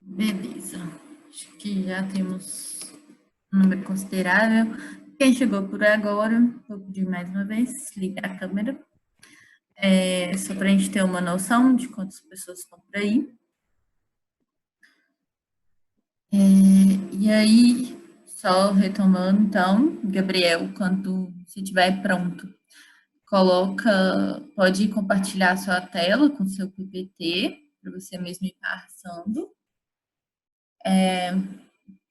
Beleza. Acho que já temos um número considerável. Quem chegou por agora, vou pedir mais uma vez, ligar a câmera. Só para a gente ter uma noção de quantas pessoas estão por aí. E aí, só retomando, então, Gabriel, quando você estiver pronto, pode compartilhar a sua tela com seu PPT, para você mesmo ir passando.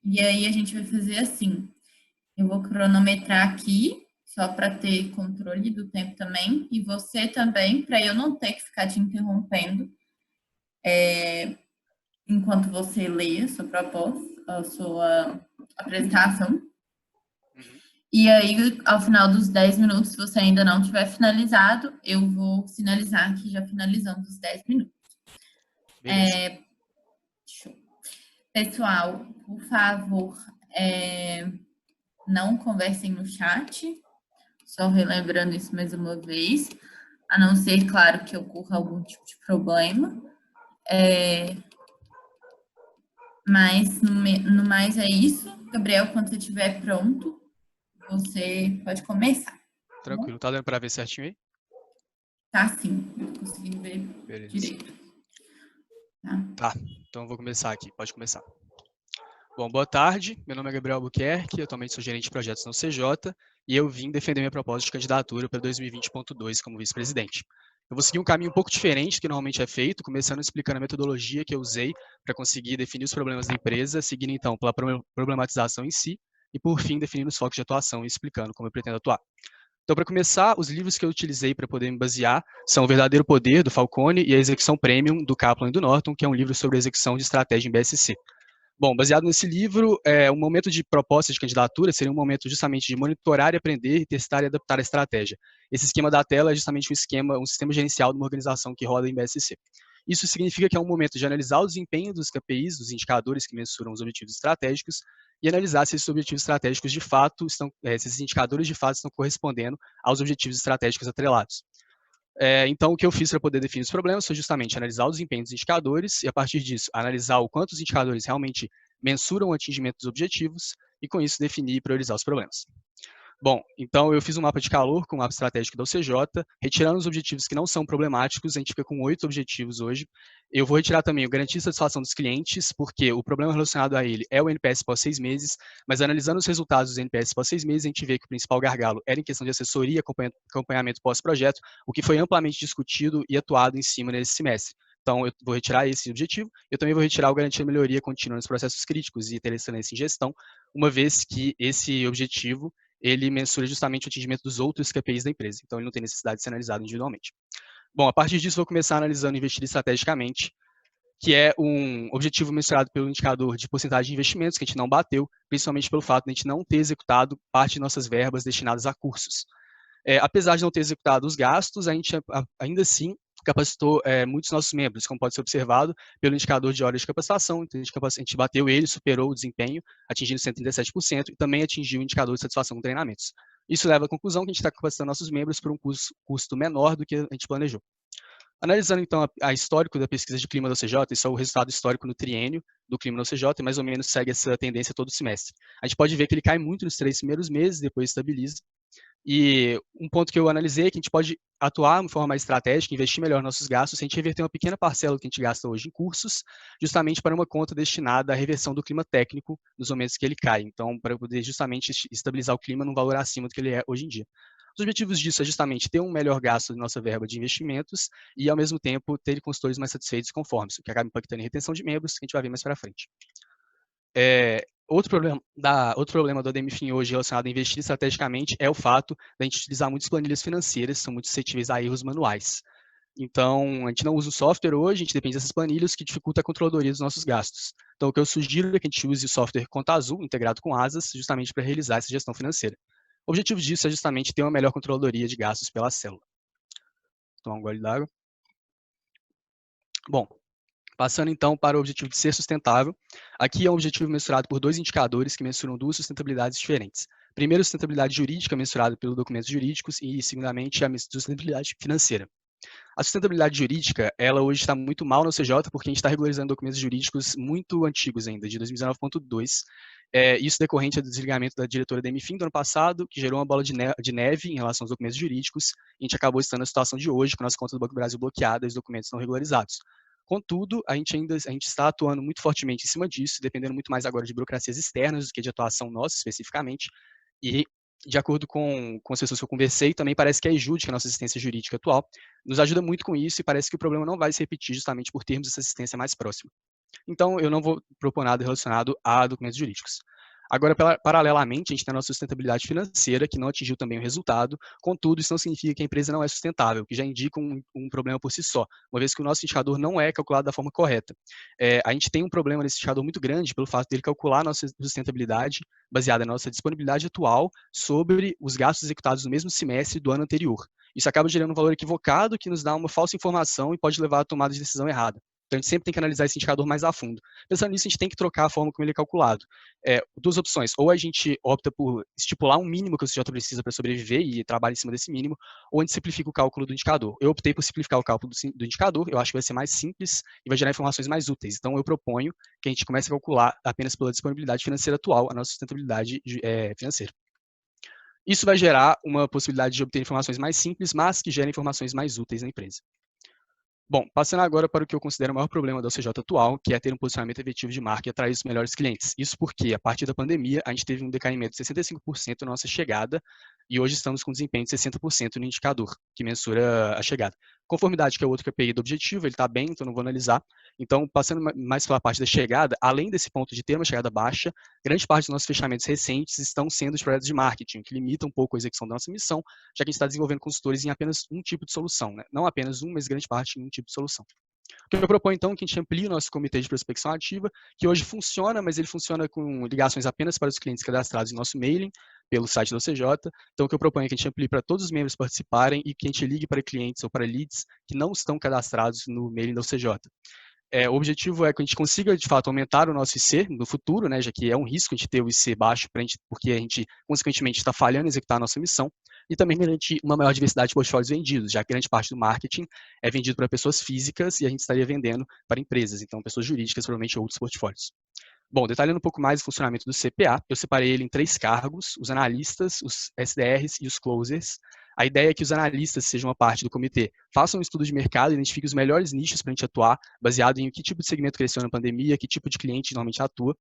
E aí a gente vai fazer assim, eu vou cronometrar aqui, só para ter controle do tempo também, e você também, para eu não ter que ficar te interrompendo enquanto você lê a sua proposta, a sua apresentação. Uhum. E aí, ao final dos 10 minutos, se você ainda não tiver finalizado, eu vou sinalizar que já finalizamos os 10 minutos. Beleza. Pessoal, por favor, não conversem no chat, só relembrando isso mais uma vez, a não ser, claro, que ocorra algum tipo de problema. Mas, no mais, é isso. Gabriel, quando você estiver pronto, você pode começar. Tranquilo. Tá dando para ver certinho aí? Tá, sim. Tô conseguindo ver Beleza. direito. Tá. Então eu vou começar aqui. Pode começar. Bom, boa tarde. Meu nome é Gabriel Albuquerque, atualmente sou gerente de projetos no CJ e eu vim defender minha proposta de candidatura para 2020.2 como vice-presidente. Eu vou seguir um caminho um pouco diferente do que normalmente é feito, começando explicando a metodologia que eu usei para conseguir definir os problemas da empresa, seguindo então pela problematização em si e, por fim, definindo os focos de atuação e explicando como eu pretendo atuar. Então, para começar, os livros que eu utilizei para poder me basear são O Verdadeiro Poder, do Falcone, e A Execução Premium, do Kaplan e do Norton, que é um livro sobre execução de estratégia em BSC. Bom, baseado nesse livro, um momento de proposta de candidatura seria um momento justamente de monitorar e aprender, testar e adaptar a estratégia. Esse esquema da tela é justamente um sistema gerencial de uma organização que roda em BSC. Isso significa que é um momento de analisar o desempenho dos KPIs, dos indicadores que mensuram os objetivos estratégicos, e analisar se esses objetivos estratégicos de fato se esses indicadores de fato estão correspondendo aos objetivos estratégicos atrelados. Então, o que eu fiz para poder definir os problemas foi justamente analisar o desempenho dos indicadores e, a partir disso, analisar o quanto os indicadores realmente mensuram o atingimento dos objetivos e, com isso, definir e priorizar os problemas. Bom, então eu fiz um mapa de calor com o mapa estratégico da UCJ, retirando os objetivos que não são problemáticos, a gente fica com 8 objetivos hoje. Eu vou retirar também o garantir satisfação dos clientes, porque o problema relacionado a ele é o NPS pós 6 meses, mas analisando os resultados dos NPS pós 6 meses, a gente vê que o principal gargalo era em questão de assessoria, acompanhamento pós-projeto, o que foi amplamente discutido e atuado em cima nesse semestre. Então, eu vou retirar esse objetivo. Eu também vou retirar o garantir a melhoria contínua nos processos críticos e ter excelência em gestão, uma vez que esse objetivo ele mensura justamente o atingimento dos outros KPIs da empresa. Então, ele não tem necessidade de ser analisado individualmente. Bom, a partir disso, vou começar analisando investir estrategicamente, que é um objetivo mensurado pelo indicador de porcentagem de investimentos, que a gente não bateu, principalmente pelo fato de a gente não ter executado parte de nossas verbas destinadas a cursos. Apesar de não ter executado os gastos, a gente ainda assim capacitou muitos nossos membros, como pode ser observado pelo indicador de horas de capacitação. Então, a gente bateu ele, superou o desempenho, atingindo 137%, e também atingiu o indicador de satisfação com treinamentos. Isso leva à conclusão que a gente está capacitando nossos membros por um custo menor do que a gente planejou. Analisando, então, a histórico da pesquisa de clima da UCJ, isso é o resultado histórico no triênio do clima da UCJ, e mais ou menos segue essa tendência todo semestre. A gente pode ver que ele cai muito nos 3 primeiros meses, depois estabiliza. E um ponto que eu analisei é que a gente pode atuar de forma mais estratégica, investir melhor nossos gastos, se a gente reverter uma pequena parcela do que a gente gasta hoje em cursos, justamente para uma conta destinada à reversão do clima técnico nos momentos que ele cai. Então, para poder justamente estabilizar o clima num valor acima do que ele é hoje em dia. Os objetivos disso é justamente ter um melhor gasto de nossa verba de investimentos e, ao mesmo tempo, ter consultores mais satisfeitos e conformes, o que acaba impactando em retenção de membros, que a gente vai ver mais para frente. Outro problema do ADMFIN hoje relacionado a investir estrategicamente é o fato da gente utilizar muitas planilhas financeiras, que são muito suscetíveis a erros manuais. Então, a gente não usa o software hoje, a gente depende dessas planilhas, que dificulta a controladoria dos nossos gastos. Então, o que eu sugiro é que a gente use o software Conta Azul, integrado com Asas, justamente para realizar essa gestão financeira. O objetivo disso é justamente ter uma melhor controladoria de gastos pela célula. Vou tomar um gole d'água. Bom, passando então para o objetivo de ser sustentável, aqui é um objetivo mensurado por dois indicadores que mensuram duas sustentabilidades diferentes. Primeiro, a sustentabilidade jurídica, mensurada pelos documentos jurídicos, e, segundamente, a sustentabilidade financeira. A sustentabilidade jurídica, ela hoje está muito mal no CJ, porque a gente está regularizando documentos jurídicos muito antigos ainda, de 2019.2. Isso decorrente do desligamento da diretora da Emifin do ano passado, que gerou uma bola de neve em relação aos documentos jurídicos, e a gente acabou estando na situação de hoje, com as contas do Banco do Brasil bloqueadas e os documentos não regularizados. Contudo, a gente está atuando muito fortemente em cima disso, dependendo muito mais agora de burocracias externas do que de atuação nossa especificamente, e de acordo com as pessoas que eu conversei, também parece que a EJUD, que é a nossa assistência jurídica atual, nos ajuda muito com isso e parece que o problema não vai se repetir justamente por termos essa assistência mais próxima. Então, eu não vou propor nada relacionado a documentos jurídicos. Agora, paralelamente, a gente tem a nossa sustentabilidade financeira, que não atingiu também o resultado, contudo, isso não significa que a empresa não é sustentável, que já indica um problema por si só, uma vez que o nosso indicador não é calculado da forma correta. A gente tem um problema nesse indicador muito grande pelo fato dele calcular a nossa sustentabilidade baseada na nossa disponibilidade atual sobre os gastos executados no mesmo semestre do ano anterior. Isso acaba gerando um valor equivocado que nos dá uma falsa informação e pode levar à tomada de decisão errada. Então, a gente sempre tem que analisar esse indicador mais a fundo. Pensando nisso, a gente tem que trocar a forma como ele é calculado. Duas opções. Ou a gente opta por estipular um mínimo que o CJ precisa para sobreviver e trabalha em cima desse mínimo, ou a gente simplifica o cálculo do indicador. Eu optei por simplificar o cálculo do indicador, eu acho que vai ser mais simples e vai gerar informações mais úteis. Então, eu proponho que a gente comece a calcular apenas pela disponibilidade financeira atual a nossa sustentabilidade financeira. Isso vai gerar uma possibilidade de obter informações mais simples, mas que gerem informações mais úteis na empresa. Bom, passando agora para o que eu considero o maior problema da OCJ atual, que é ter um posicionamento efetivo de marca e atrair os melhores clientes. Isso porque, a partir da pandemia, a gente teve um decaimento de 65% na nossa chegada e hoje estamos com desempenho de 60% no indicador, que mensura a chegada. Conformidade, que é o outro KPI do objetivo, ele está bem, então não vou analisar. Então, passando mais pela parte da chegada, além desse ponto de ter uma chegada baixa, grande parte dos nossos fechamentos recentes estão sendo os projetos de marketing, que limita um pouco a execução da nossa missão, já que a gente está desenvolvendo consultores em apenas um tipo de solução, né? Não apenas um, mas grande parte em um tipo de solução. O que eu proponho, então, é que a gente amplie o nosso comitê de prospecção ativa, que hoje funciona, mas ele funciona com ligações apenas para os clientes cadastrados em nosso mailing, pelo site da OCJ. Então, o que eu proponho é que a gente amplie para todos os membros participarem e que a gente ligue para clientes ou para leads que não estão cadastrados no mailing da OCJ. O objetivo é que a gente consiga, de fato, aumentar o nosso IC no futuro, né, já que é um risco a gente ter o IC baixo, porque a gente, consequentemente, está falhando em executar a nossa missão, e também garantir uma maior diversidade de portfólios vendidos, já que grande parte do marketing é vendido para pessoas físicas e a gente estaria vendendo para empresas, então pessoas jurídicas, provavelmente outros portfólios. Bom, detalhando um pouco mais o funcionamento do CPA, eu separei ele em 3 cargos, os analistas, os SDRs e os closers. A ideia é que os analistas sejam uma parte do comitê, façam um estudo de mercado, identifiquem os melhores nichos para a gente atuar, baseado em que tipo de segmento cresceu na pandemia, que tipo de cliente normalmente atua.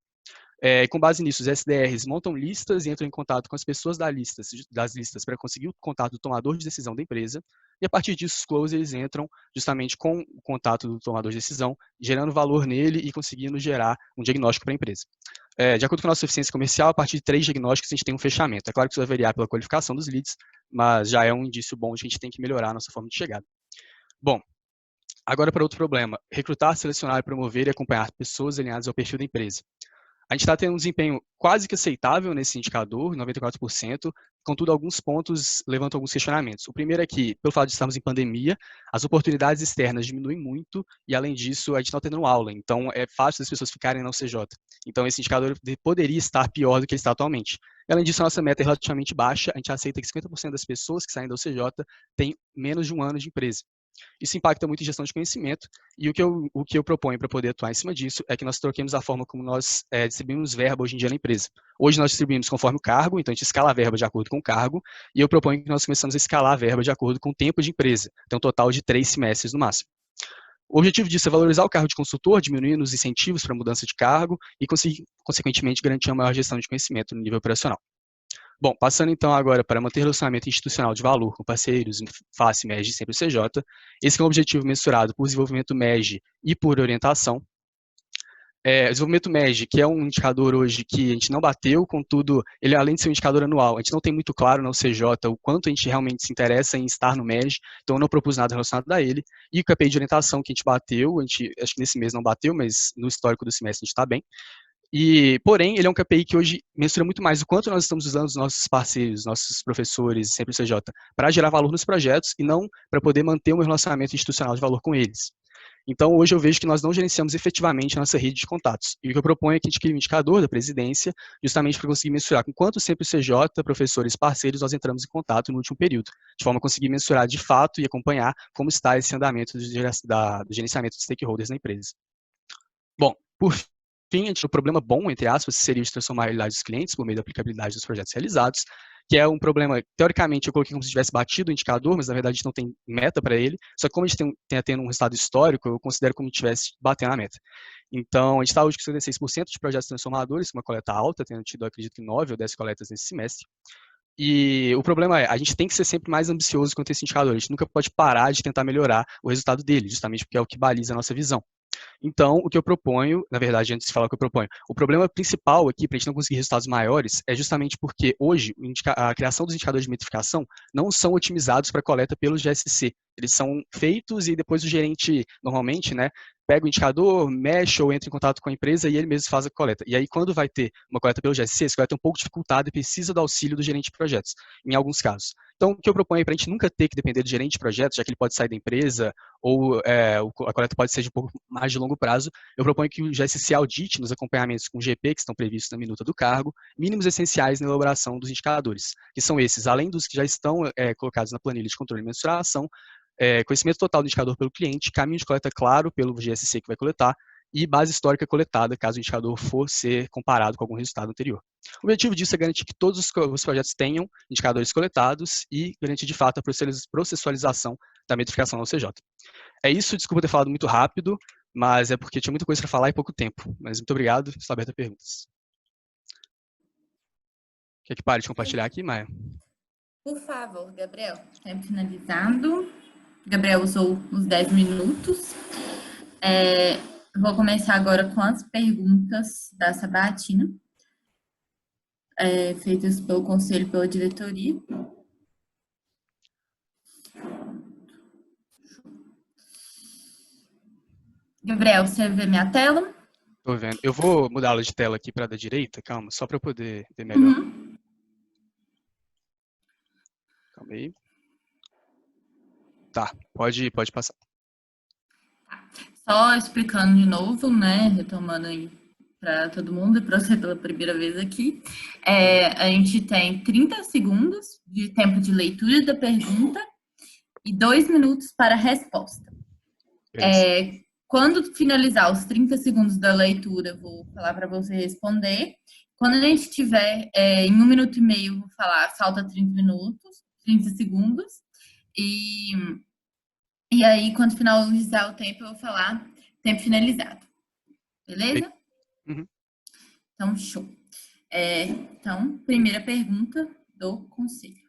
Com base nisso, os SDRs montam listas e entram em contato com as pessoas das listas para conseguir o contato do tomador de decisão da empresa, e a partir disso os closers entram justamente com o contato do tomador de decisão, gerando valor nele e conseguindo gerar um diagnóstico para a empresa. De acordo com a nossa eficiência comercial, a partir de 3 diagnósticos a gente tem um fechamento. É claro que isso vai variar pela qualificação dos leads, mas já é um indício bom de que a gente tem que melhorar a nossa forma de chegada. Bom, agora para outro problema, recrutar, selecionar, promover e acompanhar pessoas alinhadas ao perfil da empresa. A gente está tendo um desempenho quase que aceitável nesse indicador, 94%, contudo, alguns pontos levantam alguns questionamentos. O primeiro é que, pelo fato de estarmos em pandemia, as oportunidades externas diminuem muito e, além disso, a gente não está tendo aula, então é fácil das pessoas ficarem na UCJ. Então, esse indicador poderia estar pior do que ele está atualmente. E, além disso, a nossa meta é relativamente baixa, a gente aceita que 50% das pessoas que saem da UCJ têm menos de um ano de empresa. Isso impacta muito em gestão de conhecimento, e o que eu proponho para poder atuar em cima disso é que nós troquemos a forma como nós distribuímos verba hoje em dia na empresa. Hoje nós distribuímos conforme o cargo, então a gente escala a verba de acordo com o cargo, e eu proponho que nós começamos a escalar a verba de acordo com o tempo de empresa, então um total de 3 semestres no máximo. O objetivo disso é valorizar o cargo de consultor, diminuindo os incentivos para mudança de cargo e conseguir, consequentemente, garantir uma maior gestão de conhecimento no nível operacional. Bom, passando então agora para manter relacionamento institucional de valor com parceiros, face, MEG, sempre o CJ, esse é um objetivo mensurado por desenvolvimento MEG e por orientação. Desenvolvimento MEG, que é um indicador hoje que a gente não bateu, contudo, ele além de ser um indicador anual, a gente não tem muito claro no CJ o quanto a gente realmente se interessa em estar no MEG, então eu não propus nada relacionado a ele. E o KPI de orientação que a gente bateu, acho que nesse mês não bateu, mas no histórico do semestre a gente está bem. Porém, ele é um KPI que hoje mensura muito mais o quanto nós estamos usando os nossos parceiros, nossos professores, sempre o CJ, para gerar valor nos projetos e não para poder manter um relacionamento institucional de valor com eles. Então, hoje eu vejo que nós não gerenciamos efetivamente a nossa rede de contatos. E o que eu proponho é que a gente crie um indicador da presidência, justamente para conseguir mensurar com quanto sempre o CJ, professores e parceiros nós entramos em contato no último período, de forma a conseguir mensurar de fato e acompanhar como está esse andamento do gerenciamento de stakeholders na empresa. Bom, por fim, o problema bom, entre aspas, seria de transformar a realidade dos clientes por meio da aplicabilidade dos projetos realizados, que é um problema, teoricamente, eu coloquei como se tivesse batido o indicador, mas na verdade a gente não tem meta para ele, só que como a gente tem tendo um resultado histórico, eu considero como se tivesse batendo a meta. Então, a gente está hoje com 56% de projetos transformadores, com uma coleta alta, tendo tido, acredito que 9 ou 10 coletas nesse semestre. E o problema é, a gente tem que ser sempre mais ambicioso quanto a esse indicador, a gente nunca pode parar de tentar melhorar o resultado dele, justamente porque é o que baliza a nossa visão. Então, o que eu proponho, na verdade, antes de falar o que eu proponho, o problema principal aqui, para a gente não conseguir resultados maiores, é justamente porque hoje a criação dos indicadores de metrificação não são otimizados para coleta pelo GSC. Eles são feitos e depois o gerente, normalmente, né, pega o indicador, mexe ou entra em contato com a empresa e ele mesmo faz a coleta. E aí, quando vai ter uma coleta pelo GSC, essa coleta é um pouco dificultada e precisa do auxílio do gerente de projetos, em alguns casos. Então, o que eu proponho é para a gente nunca ter que depender do gerente de projetos, já que ele pode sair da empresa, ou a coleta pode ser de um pouco mais de longo prazo, eu proponho que o GSC audite nos acompanhamentos com GP, que estão previstos na minuta do cargo, mínimos essenciais na elaboração dos indicadores, que são esses, além dos que já estão colocados na planilha de controle e mensuração, conhecimento total do indicador pelo cliente, caminho de coleta claro pelo GSC que vai coletar, e base histórica coletada, caso o indicador for ser comparado com algum resultado anterior. O objetivo disso é garantir que todos os projetos tenham indicadores coletados e garantir, de fato, a processualização da metrificação no CJ. É isso, desculpa ter falado muito rápido, mas é porque tinha muita coisa para falar e pouco tempo. Mas muito obrigado, estou aberto a perguntas. Quer que pare de compartilhar aqui, Maia? Por favor, Gabriel. Tempo finalizado. Gabriel usou os 10 minutos. Vou começar agora com as perguntas da sabatina, feitas pelo conselho e pela diretoria. Gabriel, você vê minha tela? Estou vendo. Eu vou mudá-la de tela aqui para a da direita, calma, só para eu poder ver melhor. Calma aí. Tá, pode passar. Só explicando de novo, né, retomando aí para todo mundo, para você pela primeira vez aqui, a gente tem 30 segundos de tempo de leitura da pergunta e 2 minutos para a resposta. Quando finalizar os 30 segundos da leitura, eu vou falar para você responder. Quando a gente tiver em 1 minuto e meio, eu vou falar, falta 30 segundos. E aí, quando finalizar o tempo, eu vou falar tempo finalizado. Beleza? Uhum. Então, show. Então, primeira pergunta do conselho.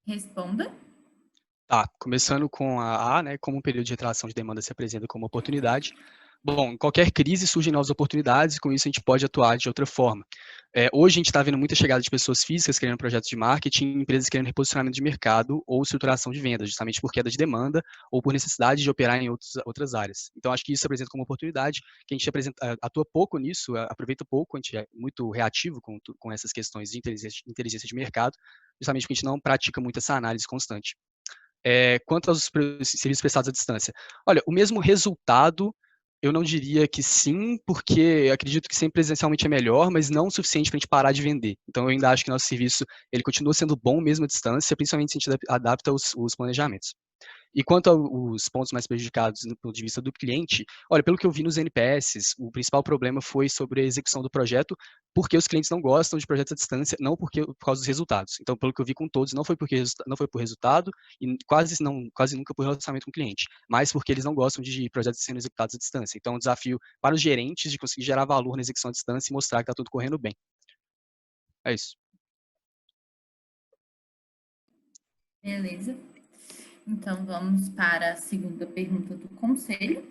Responda. Tá, começando com a A, né, como um período de retração de demanda se apresenta como oportunidade. Bom, em qualquer crise surgem novas oportunidades e com isso a gente pode atuar de outra forma. Hoje a gente está vendo muita chegada de pessoas físicas querendo projetos de marketing, empresas querendo reposicionamento de mercado ou estruturação de vendas, justamente por queda de demanda ou por necessidade de operar em outras áreas. Então acho que isso se apresenta como oportunidade, que a gente atua pouco nisso, aproveita pouco, a gente é muito reativo com essas questões de inteligência de mercado, justamente porque a gente não pratica muito essa análise constante. Quanto aos serviços prestados à distância, olha, o mesmo resultado, eu não diria que sim, porque acredito que sempre presencialmente é melhor, mas não o suficiente para a gente parar de vender. Então, eu ainda acho que nosso serviço ele continua sendo bom mesmo à distância, principalmente se a gente adapta os planejamentos. E quanto aos pontos mais prejudicados do ponto de vista do cliente, olha, pelo que eu vi nos NPS, o principal problema foi sobre a execução do projeto, porque os clientes não gostam de projetos à distância, não por causa dos resultados. Então, pelo que eu vi com todos, não foi por resultado e quase nunca por relacionamento com o cliente, mas porque eles não gostam de projetos sendo executados à distância. Então, é um desafio para os gerentes de conseguir gerar valor na execução à distância e mostrar que está tudo correndo bem. É isso. Beleza. Então, vamos para a segunda pergunta do conselho.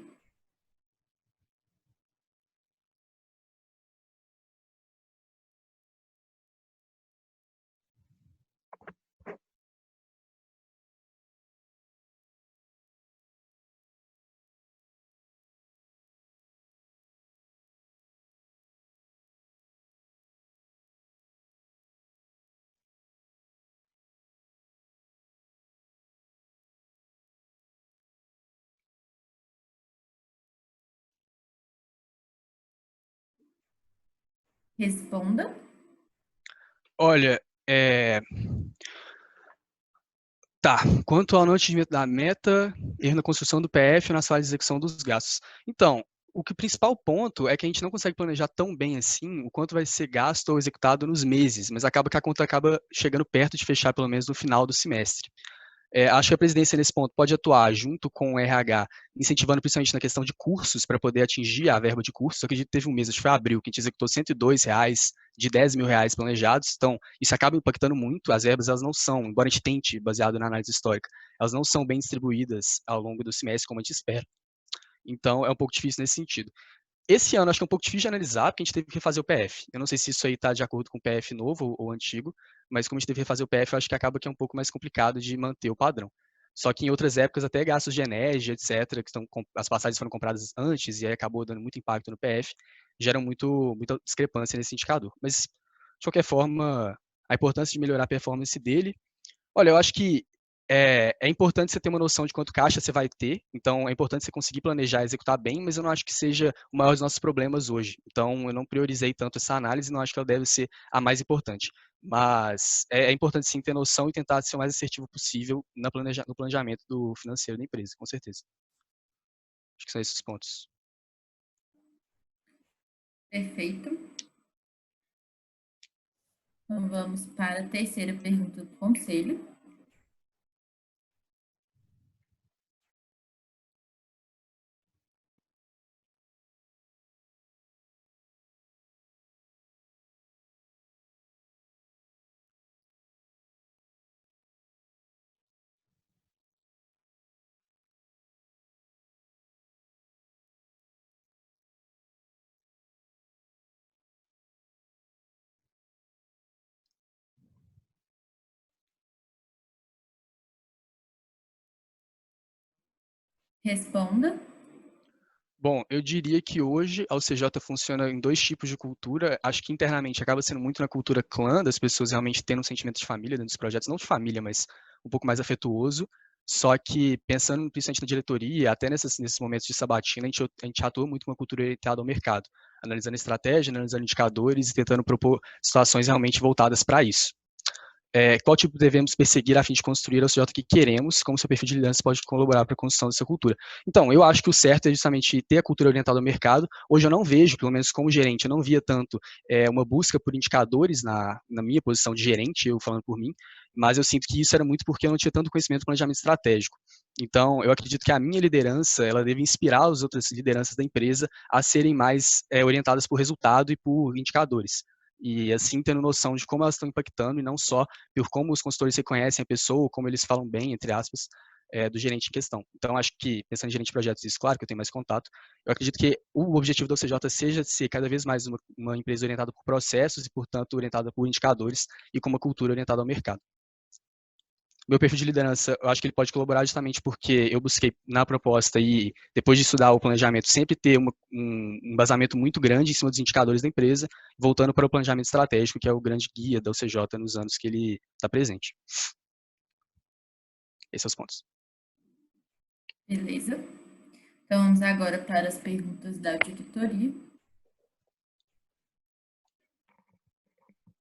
Responda. Olha, tá. Quanto ao não atingimento da meta, erro na construção do PF nas fases de execução dos gastos. Então, o principal ponto é que a gente não consegue planejar tão bem assim o quanto vai ser gasto ou executado nos meses, mas acaba que a conta acaba chegando perto de fechar pelo menos no final do semestre. Acho que a presidência, nesse ponto, pode atuar junto com o RH, incentivando principalmente na questão de cursos, para poder atingir a verba de cursos. Eu acredito que teve um mês, acho que foi abril, que a gente executou R$ 102 de R$ 10.000 planejados. Então, isso acaba impactando muito. As verbas, elas não são, embora a gente tente, baseado na análise histórica, elas não são bem distribuídas ao longo do semestre, como a gente espera. Então, é um pouco difícil nesse sentido. Esse ano acho que é um pouco difícil de analisar, porque a gente teve que refazer o PF. Eu não sei se isso aí está de acordo com o PF novo ou antigo, mas como a gente teve que refazer o PF, eu acho que acaba que é um pouco mais complicado de manter o padrão. Só que em outras épocas, até gastos de energia, etc., as passagens foram compradas antes e aí acabou dando muito impacto no PF, geram muita discrepância nesse indicador. Mas, de qualquer forma, a importância de melhorar a performance dele. Olha, eu acho que é importante você ter uma noção de quanto caixa você vai ter, então é importante você conseguir planejar e executar bem, mas eu não acho que seja o maior dos nossos problemas hoje. Então, eu não priorizei tanto essa análise e não acho que ela deve ser a mais importante. Mas é importante sim ter noção e tentar ser o mais assertivo possível no planejamento do financeiro da empresa, com certeza. Acho que são esses os pontos. Perfeito. Então, vamos para a terceira pergunta do conselho. Responda. Bom, eu diria que hoje a UCJ funciona em dois tipos de cultura. Acho que internamente acaba sendo muito na cultura clã, das pessoas realmente tendo um sentimento de família dentro dos projetos, não de família, mas um pouco mais afetuoso. Só que pensando principalmente na diretoria, até nesses momentos de sabatina, a gente atua muito com uma cultura orientada ao mercado, analisando estratégia, analisando indicadores e tentando propor situações realmente voltadas para isso. Qual tipo devemos perseguir a fim de construir a CJ que queremos, como seu perfil de liderança pode colaborar para a construção dessa cultura. Então, eu acho que o certo é justamente ter a cultura orientada ao mercado. Hoje eu não vejo, pelo menos como gerente, eu não via tanto uma busca por indicadores na minha posição de gerente, eu falando por mim, mas eu sinto que isso era muito porque eu não tinha tanto conhecimento do planejamento estratégico. Então, eu acredito que a minha liderança, ela deve inspirar as outras lideranças da empresa a serem mais orientadas por resultado e por indicadores. E assim, tendo noção de como elas estão impactando e não só por como os consultores reconhecem a pessoa, como eles falam bem, entre aspas, do gerente em questão. Então, acho que, pensando em gerente de projetos, isso, claro que eu tenho mais contato, eu acredito que o objetivo da OCJ seja ser cada vez mais uma empresa orientada por processos e, portanto, orientada por indicadores e com uma cultura orientada ao mercado. Meu perfil de liderança, eu acho que ele pode colaborar justamente porque eu busquei na proposta e depois de estudar o planejamento sempre ter um embasamento muito grande em cima dos indicadores da empresa, voltando para o planejamento estratégico, que é o grande guia da UCJ nos anos que ele está presente. Esses são os pontos. Beleza. Então, vamos agora para as perguntas da diretoria.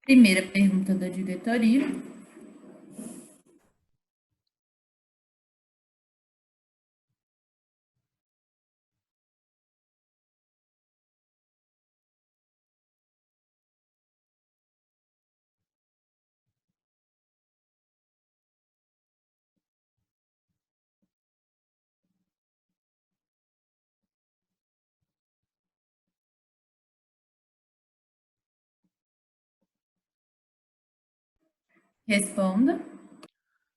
Primeira pergunta da diretoria. Responda.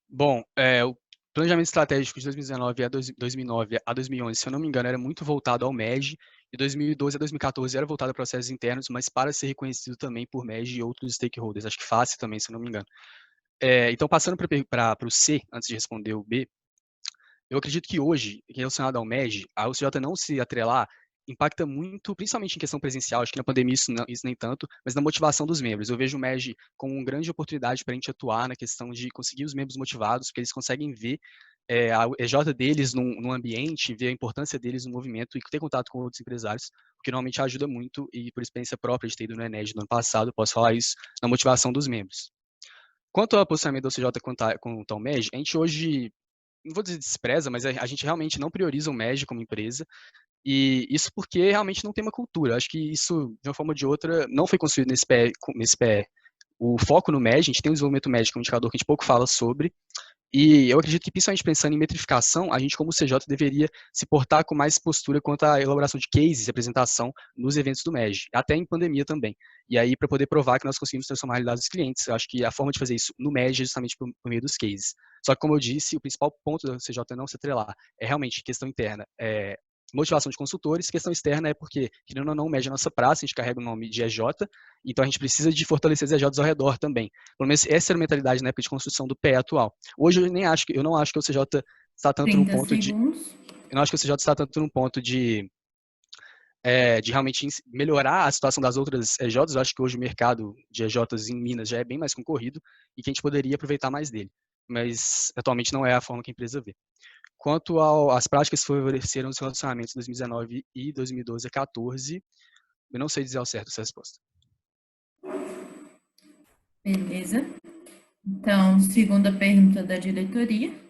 Bom, o planejamento estratégico de 2019 a 2009 a 2011, se eu não me engano, era muito voltado ao MEG, e 2012 a 2014 era voltado a processos internos, mas para ser reconhecido também por MEG e outros stakeholders, acho que FACE também, se eu não me engano. Então, passando para o C, antes de responder o B, eu acredito que hoje, relacionado ao MEG, a UCJ não se atrelar impacta muito, principalmente em questão presencial, acho que na pandemia isso nem tanto, mas na motivação dos membros. Eu vejo o MEG como uma grande oportunidade para a gente atuar na questão de conseguir os membros motivados, porque eles conseguem ver a EJ deles num ambiente, ver a importância deles no movimento e ter contato com outros empresários, o que normalmente ajuda muito, e por experiência própria de ter ido no ENED no ano passado, posso falar isso, na motivação dos membros. Quanto ao posicionamento da UCJ quanto ao MEG, a gente hoje não vou dizer despreza, mas a gente realmente não prioriza o MEG como empresa, e isso porque realmente não tem uma cultura. Acho que isso, de uma forma ou de outra, não foi construído nesse pé. O foco no MEG, a gente tem o desenvolvimento médico, um indicador que a gente pouco fala sobre, e eu acredito que, principalmente pensando em metrificação, a gente, como CJ, deveria se portar com mais postura quanto à elaboração de cases e apresentação nos eventos do MEG, até em pandemia também. E aí, para poder provar que nós conseguimos transformar a realidade dos clientes, eu acho que a forma de fazer isso no MEG é justamente por meio dos cases. Só que, como eu disse, o principal ponto da CJ não se atrelar é realmente questão interna, motivação de consultores, questão externa é porque, querendo ou não, o MEG é a nossa praça, a gente carrega o nome de EJ, então a gente precisa de fortalecer as EJs ao redor também. Pelo menos essa era a mentalidade na época de construção do PE atual. Hoje eu não acho que o CJ está tanto num 30 ponto de, segundos. eu não acho que o CJ está tanto num ponto de realmente melhorar a situação das outras EJs. Eu acho que hoje o mercado de EJs em Minas já é bem mais concorrido e que a gente poderia aproveitar mais dele. Mas atualmente não é a forma que a empresa vê. Quanto às práticas que favoreceram os relacionamentos de 2019 e 2012 a 14, eu não sei dizer ao certo essa resposta. Beleza. Então, segunda pergunta da diretoria.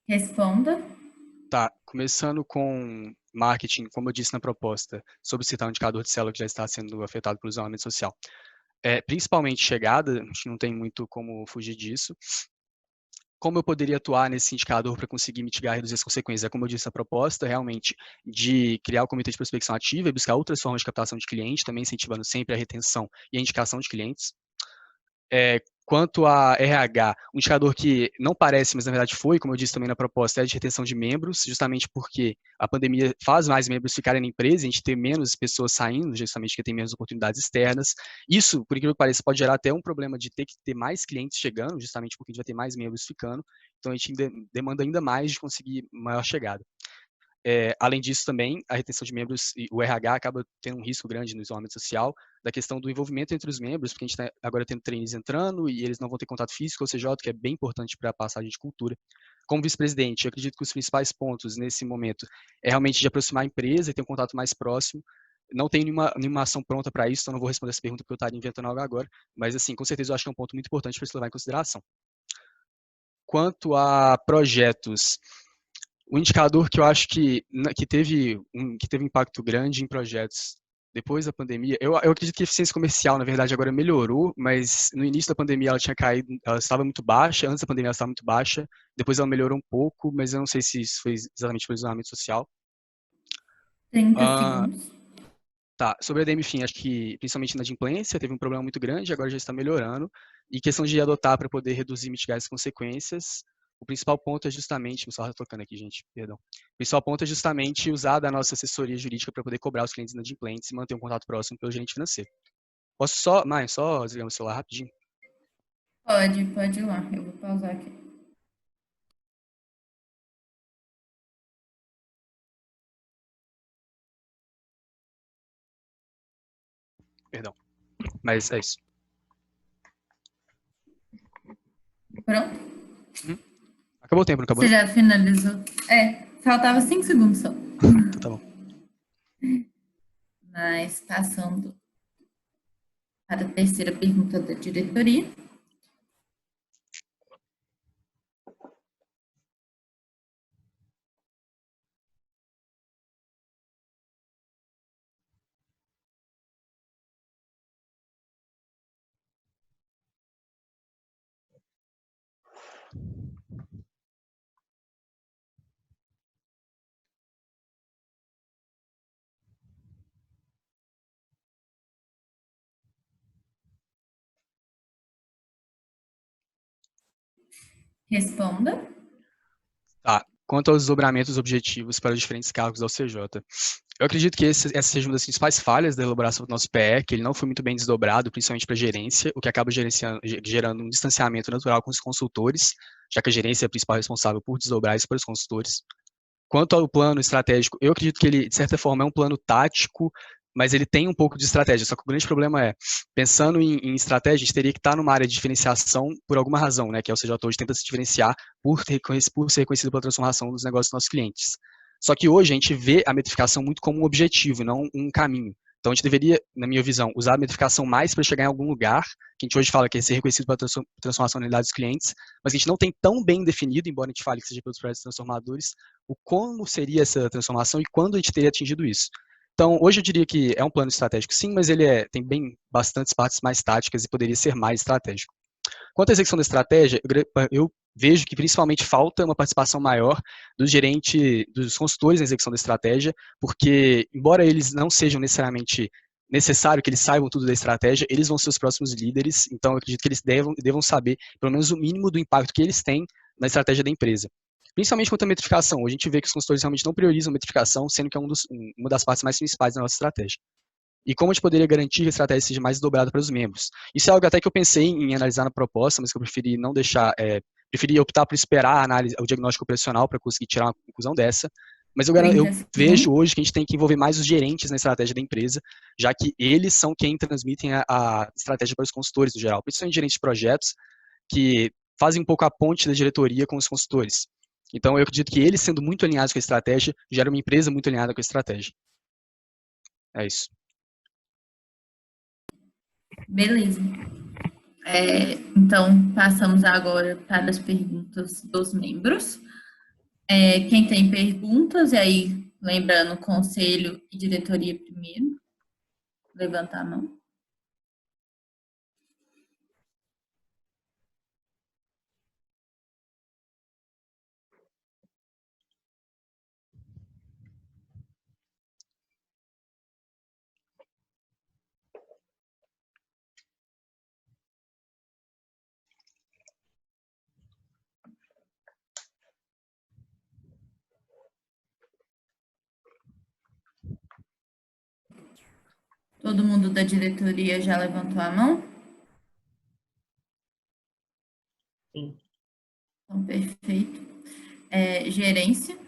Responda. Tá, começando com marketing, como eu disse na proposta, sobre citar um indicador de célula que já está sendo afetado pelo isolamento social. Principalmente chegada, a gente não tem muito como fugir disso. Como eu poderia atuar nesse indicador para conseguir mitigar e reduzir as consequências? Como eu disse na proposta, realmente, de criar o comitê de prospecção ativa e buscar outras formas de captação de clientes, também incentivando sempre a retenção e a indicação de clientes. Quanto a RH, um indicador que não parece, mas na verdade foi, como eu disse também na proposta, é de retenção de membros, justamente porque a pandemia faz mais membros ficarem na empresa, a gente ter menos pessoas saindo, justamente porque tem menos oportunidades externas. Isso, por incrível que pareça, pode gerar até um problema de ter que ter mais clientes chegando, justamente porque a gente vai ter mais membros ficando, então a gente demanda ainda mais de conseguir maior chegada. Além disso, também, a retenção de membros, o RH acaba tendo um risco grande no isolamento social, da questão do envolvimento entre os membros, porque a gente está agora tendo trainees entrando e eles não vão ter contato físico, ou seja, que é bem importante para a passagem de cultura. Como vice-presidente, eu acredito que os principais pontos nesse momento é realmente de aproximar a empresa e ter um contato mais próximo. Não tem nenhuma ação pronta para isso, então não vou responder essa pergunta porque eu estaria inventando algo agora, mas assim, com certeza eu acho que é um ponto muito importante para se levar em consideração. Quanto a projetos, o indicador que eu acho que teve impacto grande em projetos depois da pandemia, eu acredito que a eficiência comercial, na verdade, agora melhorou, mas no início da pandemia ela tinha caído, ela estava muito baixa, antes da pandemia ela estava muito baixa, depois ela melhorou um pouco, mas eu não sei se isso foi exatamente pelo isolamento social. 30 Ah, segundos. tá, sobre a DMFIN, acho que principalmente na inadimplência teve um problema muito grande, agora já está melhorando, e questão de adotar para poder reduzir e mitigar as consequências, o principal ponto é justamente, só tocando aqui, gente, perdão. O principal ponto é justamente usar da nossa assessoria jurídica para poder cobrar os clientes inadimplentes e manter um contato próximo pelo gerente financeiro. Posso só desligar o celular rapidinho? Pode ir lá. Eu vou pausar aqui. Perdão. Mas é isso. Pronto? Uhum. Acabou o tempo, não acabou Você não? já finalizou? Faltava 5 segundos só. Então tá bom. Mas passando. para a terceira pergunta da diretoria. Responda. Tá. Quanto aos desdobramentos objetivos para os diferentes cargos da OCJ, eu acredito que essa seja uma das principais falhas da elaboração do nosso PE, que ele não foi muito bem desdobrado, principalmente para a gerência, o que acaba gerando um distanciamento natural com os consultores, já que a gerência é a principal responsável por desdobrar isso para os consultores. Quanto ao plano estratégico, eu acredito que ele, de certa forma, é um plano tático, mas ele tem um pouco de estratégia. Só que o grande problema é, pensando em estratégia, a gente teria que estar numa área de diferenciação por alguma razão, né? Que é o CJ hoje tenta se diferenciar por ser reconhecido pela transformação dos negócios dos nossos clientes. Só que hoje a gente vê a metrificação muito como um objetivo, não um caminho. Então a gente deveria, na minha visão, usar a metrificação mais para chegar em algum lugar, que a gente hoje fala que é ser reconhecido pela transformação da unidade dos clientes, mas a gente não tem tão bem definido, embora a gente fale que seja pelos projetos transformadores, o como seria essa transformação e quando a gente teria atingido isso. Então, hoje eu diria que é um plano estratégico, sim, mas ele tem bem bastantes partes mais táticas e poderia ser mais estratégico. Quanto à execução da estratégia, eu vejo que principalmente falta uma participação maior do gerente, dos consultores na execução da estratégia, porque, embora eles não sejam necessariamente necessário que eles saibam tudo da estratégia, eles vão ser os próximos líderes, então eu acredito que eles devam saber, pelo menos o mínimo do impacto que eles têm na estratégia da empresa. Principalmente quanto à metrificação, a gente vê que os consultores realmente não priorizam a metrificação, sendo que é uma das partes mais principais da nossa estratégia. E como a gente poderia garantir que a estratégia seja mais dobrada para os membros? Isso é algo até que eu pensei em analisar na proposta, mas que eu preferi não deixar, preferi optar por esperar a análise, o diagnóstico operacional para conseguir tirar uma conclusão dessa. Mas eu vejo hoje que a gente tem que envolver mais os gerentes na estratégia da empresa, já que eles são quem transmitem a estratégia para os consultores no geral, principalmente gerentes de projetos, que fazem um pouco a ponte da diretoria com os consultores. Então, eu acredito que eles, sendo muito alinhados com a estratégia, geram uma empresa muito alinhada com a estratégia. É isso. Beleza. Então, passamos agora para as perguntas dos membros. Quem tem perguntas, e aí, lembrando, conselho e diretoria primeiro, levanta a mão. Todo mundo da diretoria já levantou a mão? Sim. Então, perfeito. Gerência?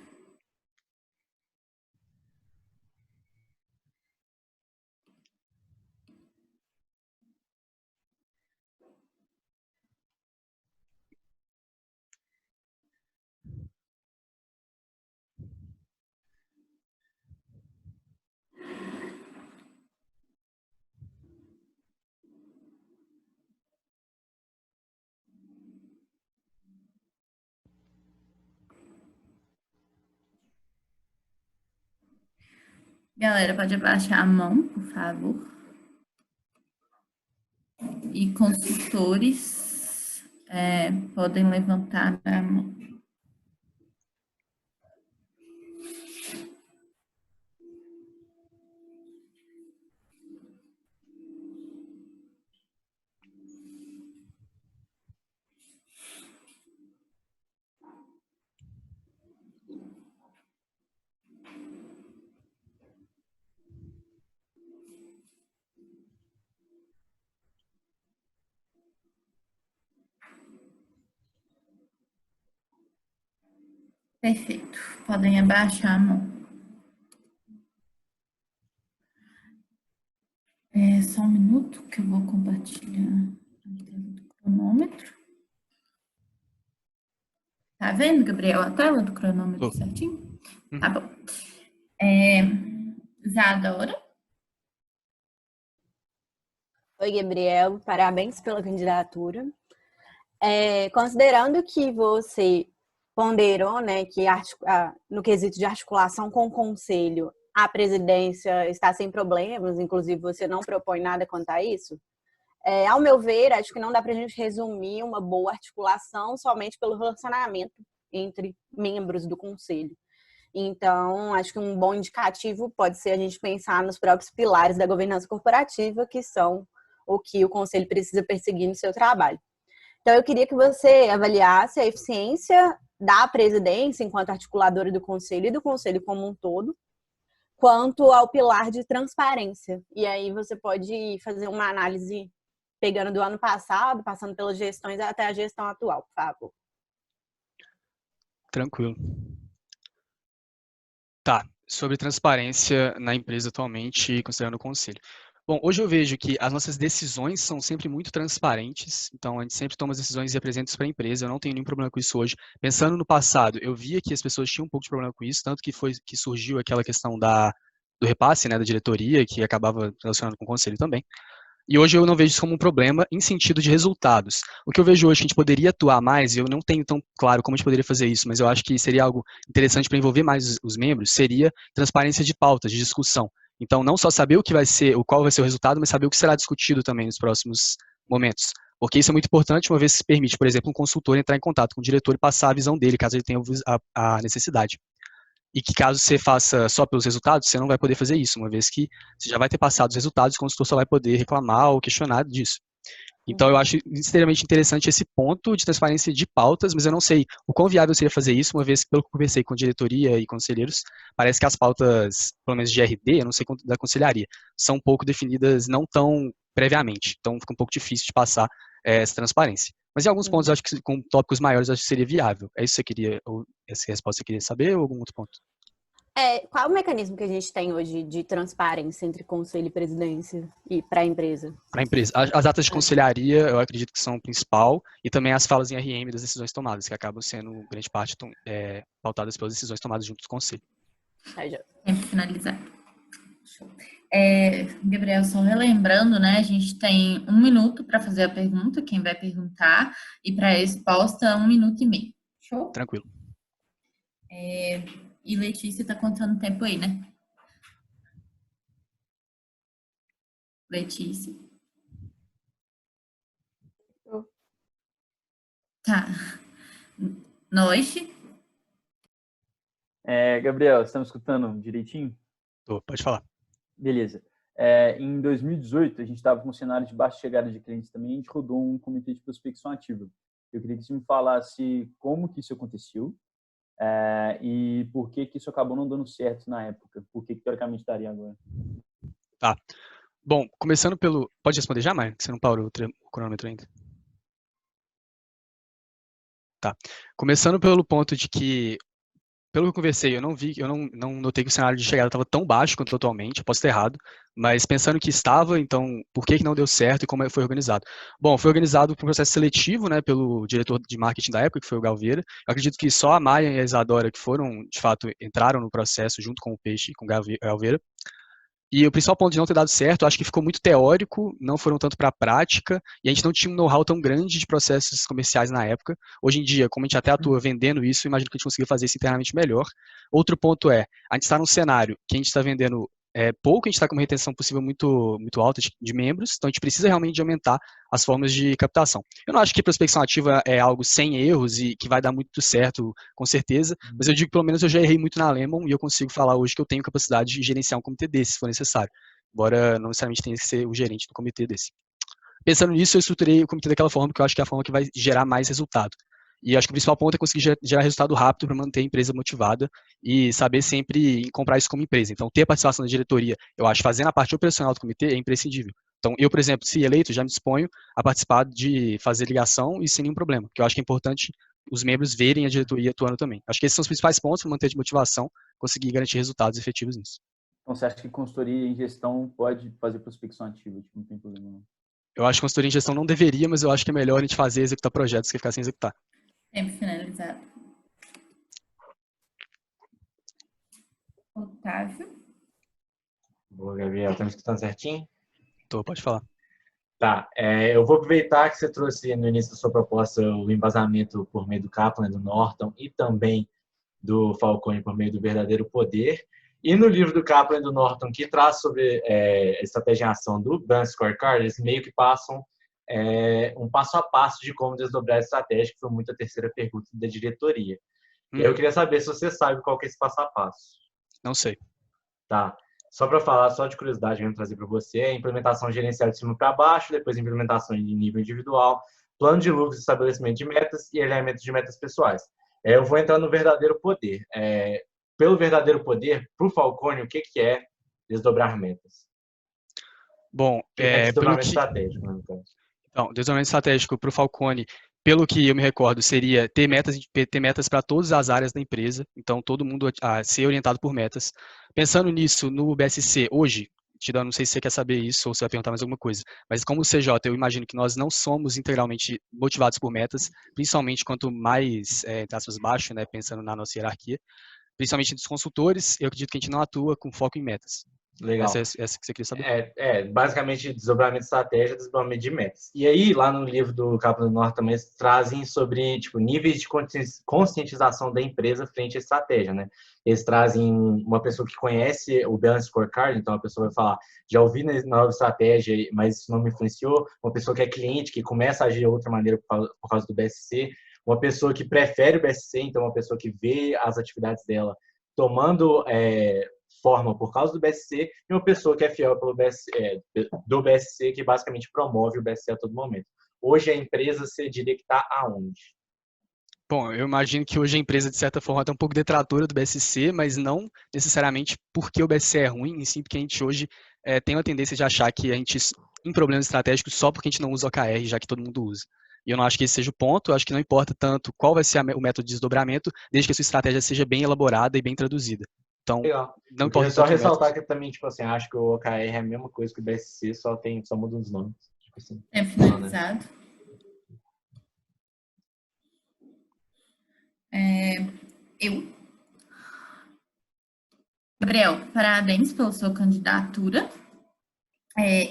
Galera, pode abaixar a mão, por favor. E consultores podem levantar a mão. Perfeito. Podem abaixar a mão. Só um minuto que eu vou compartilhar a tela do cronômetro. Tá vendo, Gabriel, a tela do cronômetro certinho? Tá bom. Isadora? Oi, Gabriel, parabéns pela candidatura. Considerando que você ponderou, né, que no quesito de articulação com o conselho, a presidência está sem problemas, inclusive você não propõe nada quanto a isso, ao meu ver, acho que não dá para a gente resumir uma boa articulação somente pelo relacionamento entre membros do conselho. Então, acho que um bom indicativo pode ser a gente pensar nos próprios pilares da governança corporativa, que são o que o conselho precisa perseguir no seu trabalho. Então, eu queria que você avaliasse a eficiência da presidência enquanto articuladora do conselho e do conselho como um todo, quanto ao pilar de transparência. E aí você pode fazer uma análise pegando do ano passado, passando pelas gestões até a gestão atual, por favor. Tranquilo. Tá, sobre transparência na empresa atualmente, considerando o conselho. Bom, hoje eu vejo que as nossas decisões são sempre muito transparentes, então a gente sempre toma as decisões e apresenta isso para a empresa, eu não tenho nenhum problema com isso hoje. Pensando no passado, eu via que as pessoas tinham um pouco de problema com isso, tanto que surgiu aquela questão do repasse, né, da diretoria, que acabava relacionando com o conselho também. E hoje eu não vejo isso como um problema em sentido de resultados. O que eu vejo hoje que a gente poderia atuar mais, e eu não tenho tão claro como a gente poderia fazer isso, mas eu acho que seria algo interessante para envolver mais os membros, seria transparência de pautas, de discussão. Então, não só saber qual vai ser o resultado, mas saber o que será discutido também nos próximos momentos. Porque isso é muito importante, uma vez que permite, por exemplo, um consultor entrar em contato com o diretor e passar a visão dele, caso ele tenha a necessidade. E que caso você faça só pelos resultados, você não vai poder fazer isso, uma vez que você já vai ter passado os resultados, o consultor só vai poder reclamar ou questionar disso. Então, eu acho extremamente interessante esse ponto de transparência de pautas, mas eu não sei o quão viável seria fazer isso, uma vez que, pelo que eu conversei com diretoria e conselheiros, parece que as pautas, pelo menos de RD, eu não sei quanto da conselharia, são um pouco definidas não tão previamente. Então, fica um pouco difícil de passar essa transparência. Mas em alguns pontos, eu acho que com tópicos maiores, eu acho que seria viável. É isso que você queria, ou essa resposta você queria saber, ou algum outro ponto? Qual é o mecanismo que a gente tem hoje de transparência entre conselho e presidência e para a empresa? Para a empresa. As atas de conselharia, eu acredito que são o principal, e também as falas em RM das decisões tomadas, que acabam sendo, grande parte, pautadas pelas decisões tomadas junto do conselho. Tempo finalizado. Gabriel, só relembrando, né? A gente tem 1 minuto para fazer a pergunta, quem vai perguntar, e para a resposta, 1 minuto e meio. Show? Tranquilo. E Letícia está contando tempo aí, né? Letícia. Tá. Noite. Gabriel, você está me escutando direitinho? Pode falar. Beleza. Em 2018, a gente estava com um cenário de baixa chegada de clientes também, a gente rodou um comitê de prospecção ativa. Eu queria que você me falasse como que isso aconteceu e por que isso acabou não dando certo na época. Por que teoricamente daria agora? Tá. Bom, começando pelo... Pode responder já, Maia? Que você não parou o cronômetro ainda. Tá. Começando pelo ponto de que, pelo que eu conversei, eu não notei que o cenário de chegada estava tão baixo quanto atualmente, eu posso estar errado, mas pensando que estava, então, por que não deu certo e como foi organizado? Bom, foi organizado por um processo seletivo, né, pelo diretor de marketing da época, que foi o Galveira. Eu acredito que só a Maia e a Isadora que foram, de fato, entraram no processo junto com o Peixe, com o Galveira. E o principal ponto de não ter dado certo, acho que ficou muito teórico, não foram tanto para a prática, e a gente não tinha um know-how tão grande de processos comerciais na época. Hoje em dia, como a gente até atua vendendo isso, imagino que a gente conseguiu fazer isso internamente melhor. Outro ponto é, a gente está num cenário que a gente está vendendo pouco, a gente está com uma retenção possível muito, muito alta de membros, então a gente precisa realmente de aumentar as formas de captação. Eu não acho que prospecção ativa é algo sem erros e que vai dar muito certo, com certeza, mas eu digo que pelo menos eu já errei muito na Lemon e eu consigo falar hoje que eu tenho capacidade de gerenciar um comitê desse, se for necessário, embora não necessariamente tenha que ser o gerente do comitê desse. Pensando nisso, eu estruturei o comitê daquela forma que eu acho que é a forma que vai gerar mais resultado. E acho que o principal ponto é conseguir gerar resultado rápido para manter a empresa motivada e saber sempre comprar isso como empresa. Então, ter a participação da diretoria, eu acho, fazendo a parte operacional do comitê é imprescindível. Então, eu, por exemplo, se eleito, já me disponho a participar de fazer ligação e sem nenhum problema, porque eu acho que é importante os membros verem a diretoria atuando também. Acho que esses são os principais pontos para manter de motivação, conseguir garantir resultados efetivos nisso. Então, você acha que consultoria em gestão pode fazer prospecção ativa? Não tem problema não. Eu acho que consultoria em gestão não deveria, mas eu acho que é melhor a gente fazer executar projetos que ficar sem executar. Tempo finalizado. Otávio. Boa, Gabriel. Tá me escutando certinho? Pode falar. Tá, eu vou aproveitar que você trouxe no início da sua proposta o embasamento por meio do Kaplan, do Norton e também do Falcone por meio do Verdadeiro Poder. E no livro do Kaplan e do Norton, que traz sobre estratégia em ação do Balanced Scorecard, eles meio que passam um passo a passo de como desdobrar a estratégia, que foi muito a terceira pergunta da diretoria. Eu queria saber se você sabe qual que é esse passo a passo. Não sei. Tá. Só para falar, só de curiosidade, vou trazer para você, a implementação gerencial de cima para baixo, depois implementação em nível individual, plano de lucros, estabelecimento de metas e alinhamento de metas pessoais. Eu vou entrar no verdadeiro poder. Pelo verdadeiro poder, para o Falcone, o que é desdobrar metas? Bom, desdobramento estratégico, no caso. Então, desdobramento estratégico para o Falcone, pelo que eu me recordo, seria ter metas para todas as áreas da empresa, então todo mundo a ser orientado por metas. Pensando nisso, no BSC, hoje, Tidão, não sei se você quer saber isso ou se vai perguntar mais alguma coisa, mas como CJ, eu imagino que nós não somos integralmente motivados por metas, principalmente quanto mais, entre aspas, baixo, né, pensando na nossa hierarquia, principalmente dos consultores, eu acredito que a gente não atua com foco em metas. Legal. Essa que você queria saber? Basicamente desdobramento de estratégia, desdobramento de metas. E aí, lá no livro do Kaplan do Norte também eles trazem sobre níveis de conscientização da empresa frente à estratégia, né? Eles trazem uma pessoa que conhece o Balanced Scorecard, então a pessoa vai falar, já ouvi na nova estratégia, mas isso não me influenciou. Uma pessoa que é cliente, que começa a agir de outra maneira por causa do BSC. Uma pessoa que prefere o BSC, então uma pessoa que vê as atividades dela tomando forma por causa do BSC, e uma pessoa que é fiel do BSC, que basicamente promove o BSC a todo momento. Hoje a empresa, você diria que está aonde? Bom, eu imagino que hoje a empresa, de certa forma, está um pouco detratora do BSC, mas não necessariamente porque o BSC é ruim, e sim porque a gente hoje tem uma tendência de achar que a gente, em problemas estratégicos, só porque a gente não usa OKR, já que todo mundo usa. E eu não acho que esse seja o ponto, eu acho que não importa tanto qual vai ser o método de desdobramento, desde que a sua estratégia seja bem elaborada e bem traduzida. Então, legal. Não eu queria importa só tanto ressaltar que eu também, acho que o OKR é a mesma coisa que o BSC, só muda os nomes. Assim, é finalizado. Gabriel, parabéns pela sua candidatura.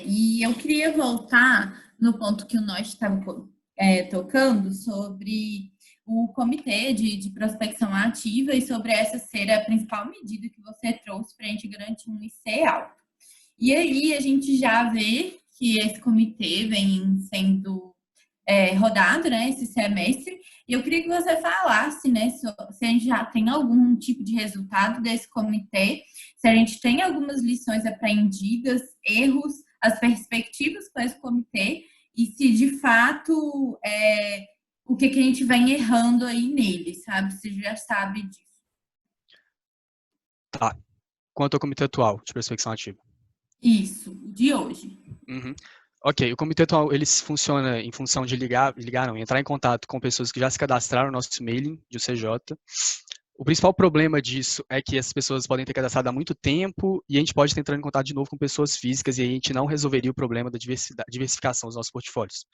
E eu queria voltar no ponto que o Norte estava tocando sobre o comitê de prospecção ativa e sobre essa ser a principal medida que você trouxe para a gente garantir um IC alto. E aí a gente já vê que esse comitê vem sendo rodado, né, esse semestre, e eu queria que você falasse, né, se a gente já tem algum tipo de resultado desse comitê, se a gente tem algumas lições aprendidas, erros, as perspectivas para esse comitê, e se de fato o que a gente vem errando aí nele, sabe? Você já sabe disso. Tá. Quanto ao comitê atual de prospecção ativa? Isso, de hoje. Uhum. Ok, o comitê atual, ele funciona em função de entrar em contato com pessoas que já se cadastraram no nosso mailing de UCJ. O principal problema disso é que essas pessoas podem ter cadastrado há muito tempo e a gente pode estar entrando em contato de novo com pessoas físicas e aí a gente não resolveria o problema da diversificação dos nossos portfólios.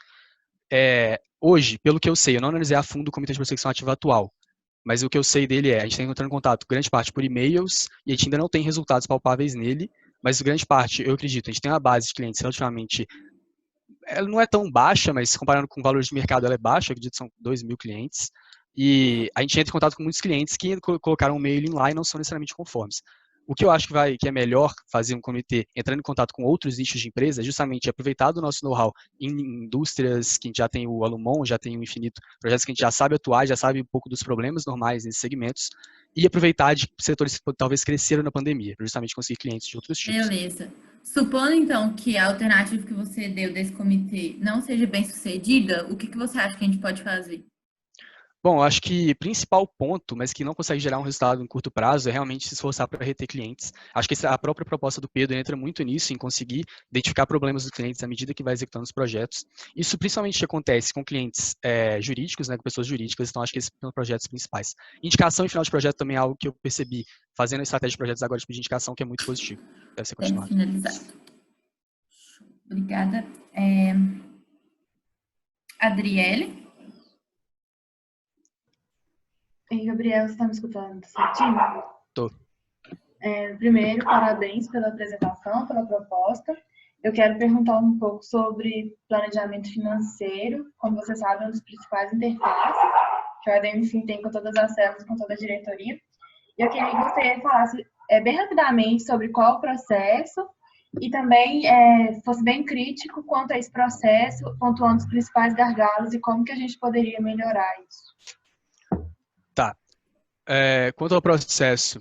Hoje, pelo que eu sei, eu não analisei a fundo o comitê de prospecção ativa atual, mas o que eu sei dele a gente está entrando em contato grande parte por e-mails e a gente ainda não tem resultados palpáveis nele, mas grande parte, eu acredito, a gente tem uma base de clientes relativamente, ela não é tão baixa, mas comparando com valores de mercado ela é baixa, eu acredito que são 2.000 clientes, e a gente entra em contato com muitos clientes que colocaram um mailing lá e não são necessariamente conformes. O que eu acho que é melhor fazer um comitê entrando em contato com outros nichos de empresa é justamente aproveitar do nosso know-how em indústrias que a gente já tem o Alumon, já tem o Infinito, projetos que a gente já sabe atuar, já sabe um pouco dos problemas normais nesses segmentos, e aproveitar de setores que talvez cresceram na pandemia, para justamente conseguir clientes de outros tipos. Beleza. Supondo, então, que a alternativa que você deu desse comitê não seja bem sucedida, o que você acha que a gente pode fazer? Bom, eu acho que o principal ponto, mas que não consegue gerar um resultado em curto prazo, é realmente se esforçar para reter clientes. Acho que a própria proposta do Pedro entra muito nisso, em conseguir identificar problemas dos clientes à medida que vai executando os projetos. Isso principalmente acontece com clientes jurídicos, né, com pessoas jurídicas, então acho que esses são os projetos principais. Indicação e final de projeto também é algo que eu percebi fazendo a estratégia de projetos agora de indicação, que é muito positivo. Deve ser continuado. Finalizado. Obrigada. Adriele? Ei, Gabriel, você está me escutando certinho? Tô. Primeiro, parabéns pela apresentação, pela proposta. Eu quero perguntar um pouco sobre planejamento financeiro. Como você sabe, é um dos principais interfaces que o ADM Fin tem com todas as células, com toda a diretoria. E eu queria que você falasse bem rapidamente sobre qual é o processo e também fosse bem crítico quanto a esse processo, pontuando os principais gargalos e como que a gente poderia melhorar isso. Tá. Quanto ao processo,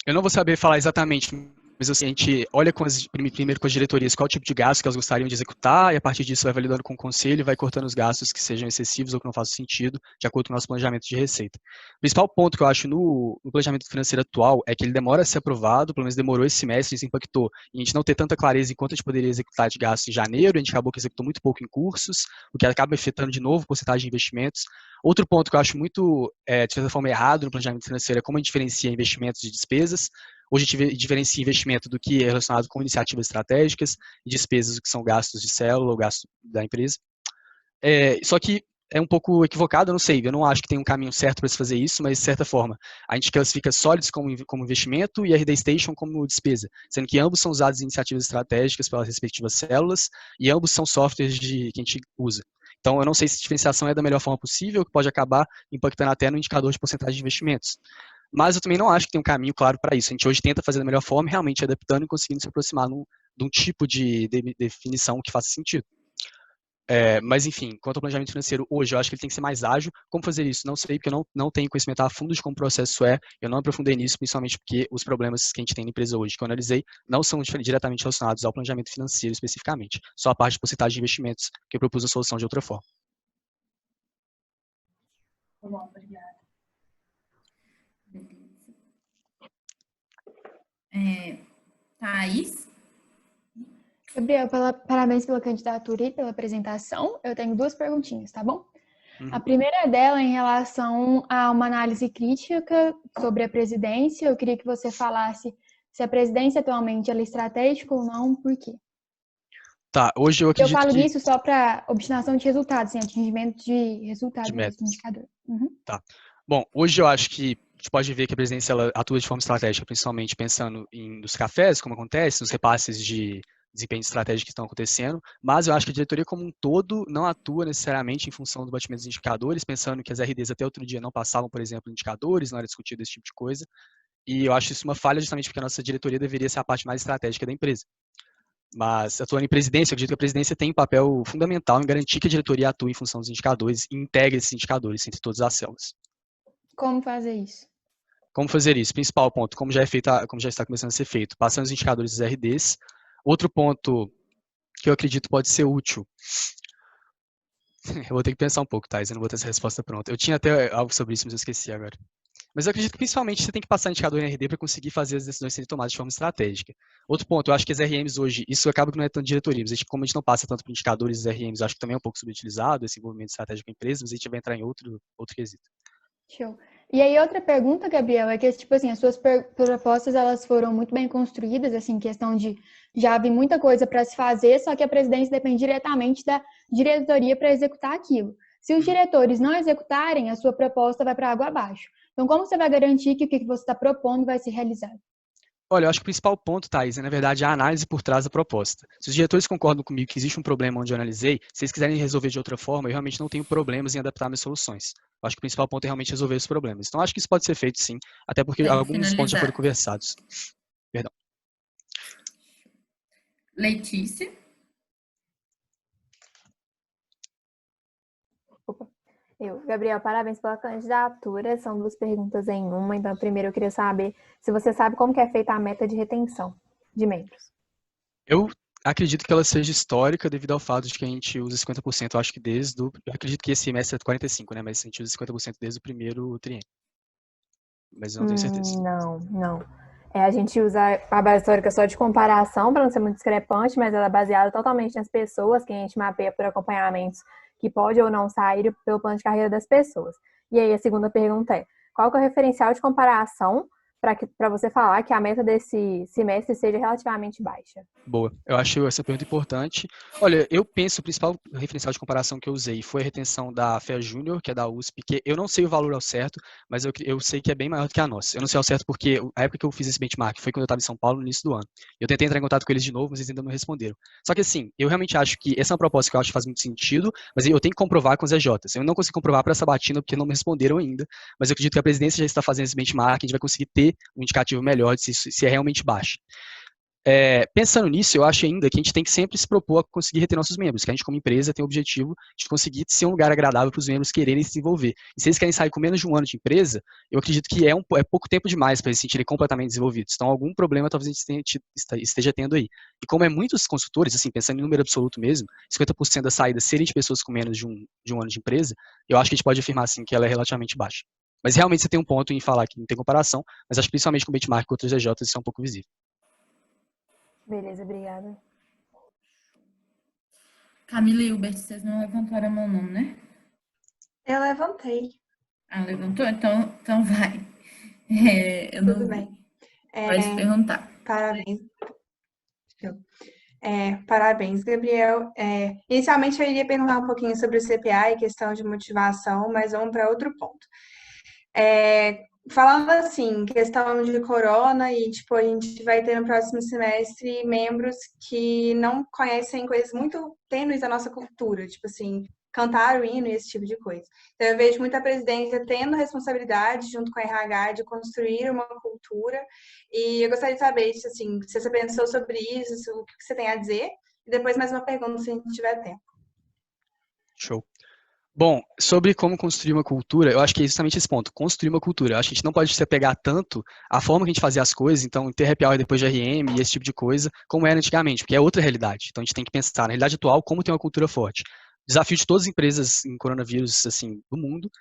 eu não vou saber falar exatamente, mas assim, a gente olha primeiro com as diretorias qual tipo de gasto que elas gostariam de executar, e a partir disso vai validando com o conselho e vai cortando os gastos que sejam excessivos ou que não façam sentido, de acordo com o nosso planejamento de receita. O principal ponto que eu acho no planejamento financeiro atual é que ele demora a ser aprovado, pelo menos demorou esse semestre, isso impactou, e a gente não ter tanta clareza em quanto a gente poderia executar de gasto em janeiro, a gente acabou que executou muito pouco em cursos, o que acaba afetando de novo a porcentagem de investimentos. Outro ponto que eu acho muito, de certa forma, errado no planejamento financeiro é como a gente diferencia investimentos de despesas. Hoje a gente diferencia investimento do que é relacionado com iniciativas estratégicas e despesas do que são gastos de célula ou gastos da empresa. Só que é um pouco equivocado, eu não sei, eu não acho que tem um caminho certo para se fazer isso, mas de certa forma, a gente classifica Solids como investimento e a RD Station como despesa, sendo que ambos são usados em iniciativas estratégicas pelas respectivas células e ambos são softwares que a gente usa. Então, eu não sei se a diferenciação é da melhor forma possível, que pode acabar impactando até no indicador de porcentagem de investimentos. Mas eu também não acho que tem um caminho claro para isso. A gente hoje tenta fazer da melhor forma, realmente adaptando e conseguindo se aproximar de um tipo de definição que faça sentido. Mas, enfim, quanto ao planejamento financeiro, hoje eu acho que ele tem que ser mais ágil. Como fazer isso? Não sei, porque eu não tenho conhecimento a fundo de como o processo é. Eu não aprofundei nisso, principalmente porque os problemas que a gente tem na empresa hoje, que eu analisei, não são diretamente relacionados ao planejamento financeiro especificamente. Só a parte de porcentagem de investimentos, que eu propus a solução de outra forma. Tá bom, obrigada. Thaís? Gabriel, parabéns pela candidatura e pela apresentação. Eu tenho 2 perguntinhas, tá bom? A primeira dela é em relação a uma análise crítica sobre a presidência. Eu queria que você falasse se a presidência atualmente ela é estratégica ou não, por quê? Tá, hoje eu acredito Eu falo que... nisso só para obstinação de resultados, atingimento de resultados de do metas. indicador. Tá. Bom, hoje eu acho que a gente pode ver que a presidência ela atua de forma estratégica, principalmente pensando nos cafés, como acontece, nos repasses de desempenho estratégico que estão acontecendo, mas eu acho que a diretoria como um todo não atua necessariamente em função do batimento dos indicadores, pensando que as RDs até outro dia não passavam, por exemplo, indicadores, não era discutido esse tipo de coisa, e eu acho isso uma falha justamente porque a nossa diretoria deveria ser a parte mais estratégica da empresa. Mas, atuando em presidência, eu acredito que a presidência tem um papel fundamental em garantir que a diretoria atue em função dos indicadores e integre esses indicadores entre todas as células. Como fazer isso? Como fazer isso? Principal ponto, como já está começando a ser feito, passando os indicadores dos RDs. Outro ponto que eu acredito pode ser útil. Eu vou ter que pensar um pouco, Thais, eu não vou ter essa resposta pronta. Eu tinha até algo sobre isso, mas eu esqueci agora. Mas eu acredito que principalmente você tem que passar indicador em RD para conseguir fazer as decisões serem tomadas de forma estratégica. Outro ponto, eu acho que as RMs hoje, isso acaba que não é tanto diretoria, mas como a gente não passa tanto por indicadores, as RMs eu acho que também é um pouco subutilizado, esse envolvimento estratégico com a empresa, mas a gente vai entrar em outro quesito. Show. E aí, outra pergunta, Gabriel, é que, tipo assim, as suas propostas, elas foram muito bem construídas, assim, questão de já havia muita coisa para se fazer, só que a presidência depende diretamente da diretoria para executar aquilo. Se os diretores não executarem, a sua proposta vai para água abaixo. Então, como você vai garantir que o que você está propondo vai ser realizado? Olha, eu acho que o principal ponto, Thais, é, na verdade, a análise por trás da proposta. Se os diretores concordam comigo que existe um problema onde eu analisei, se eles quiserem resolver de outra forma, eu realmente não tenho problemas em adaptar minhas soluções. Eu acho que o principal ponto é realmente resolver os problemas. Então, acho que isso pode ser feito, sim, até porque alguns pontos já foram conversados. Perdão. Letícia? Gabriel, parabéns pela candidatura. São 2 perguntas em uma. Então, primeiro eu queria saber se você sabe como que é feita a meta de retenção de membros. Eu acredito que ela seja histórica devido ao fato de que a gente usa 50%, eu acho que eu acredito que esse semestre é 45%, né? Mas a gente usa 50% desde o primeiro triênio. Mas eu não tenho certeza. Não. A gente usa a base histórica só de comparação, para não ser muito discrepante, mas ela é baseada totalmente nas pessoas, que a gente mapeia por acompanhamentos que pode ou não sair pelo plano de carreira das pessoas. E aí a segunda pergunta é, qual que é o referencial de comparação para você falar que a meta desse semestre seja relativamente baixa? Boa, eu acho essa pergunta importante. Olha, eu penso, o principal referencial de comparação que eu usei foi a retenção da FEA Júnior, que é da USP, que eu não sei o valor ao certo, mas eu sei que é bem maior do que a nossa. Eu não sei ao certo porque a época que eu fiz esse benchmark foi quando eu estava em São Paulo, no início do ano. Eu tentei entrar em contato com eles de novo, mas eles ainda não responderam. Só que assim, eu realmente acho que essa é uma proposta que eu acho que faz muito sentido, mas eu tenho que comprovar com os EJs. Eu não consigo comprovar para essa Sabatina porque não me responderam ainda, mas eu acredito que a presidência já está fazendo esse benchmark, a gente vai conseguir ter um indicativo melhor de se é realmente baixo. Pensando nisso, eu acho ainda que a gente tem que sempre se propor a conseguir reter nossos membros, que a gente como empresa tem o objetivo de conseguir ser um lugar agradável para os membros quererem se desenvolver. E se eles querem sair com menos de um ano de empresa, eu acredito que é pouco tempo demais para eles se sentirem completamente desenvolvidos. Então, algum problema talvez a gente esteja tendo aí. E como muitos consultores, assim, pensando em número absoluto mesmo, 50% da saída serem de pessoas com menos de um ano de empresa, eu acho que a gente pode afirmar, assim, que ela é relativamente baixa. Mas realmente você tem um ponto em falar que não tem comparação, mas acho que principalmente com o benchmark com outros EJs isso é um pouco visível. Beleza, obrigada. Camila e Hubert, vocês não levantaram a mão não, né? Eu levantei. Ah, levantou? Então vai. Eu não Tudo vi. bem. Pode perguntar. Parabéns. Parabéns, Gabriel. Inicialmente eu iria perguntar um pouquinho sobre o CPA e questão de motivação, mas vamos para outro ponto. Falando assim, questão de corona e, tipo, a gente vai ter no próximo semestre membros que não conhecem coisas muito tênues da nossa cultura, tipo assim, cantar o hino e esse tipo de coisa. Então, eu vejo muita presidência tendo responsabilidade, junto com a RH, de construir uma cultura, e eu gostaria de saber, assim, se você pensou sobre isso, o que você tem a dizer, e depois mais uma pergunta, se a gente tiver tempo. Show. Bom, sobre como construir uma cultura, eu acho que é justamente esse ponto, construir uma cultura. Eu acho que a gente não pode se apegar tanto à forma que a gente fazia as coisas, então ter happy hour depois de RM e esse tipo de coisa, como era antigamente, porque é outra realidade. Então a gente tem que pensar na realidade atual, como ter uma cultura forte. Desafio de todas as empresas em coronavírus, assim, do mundo,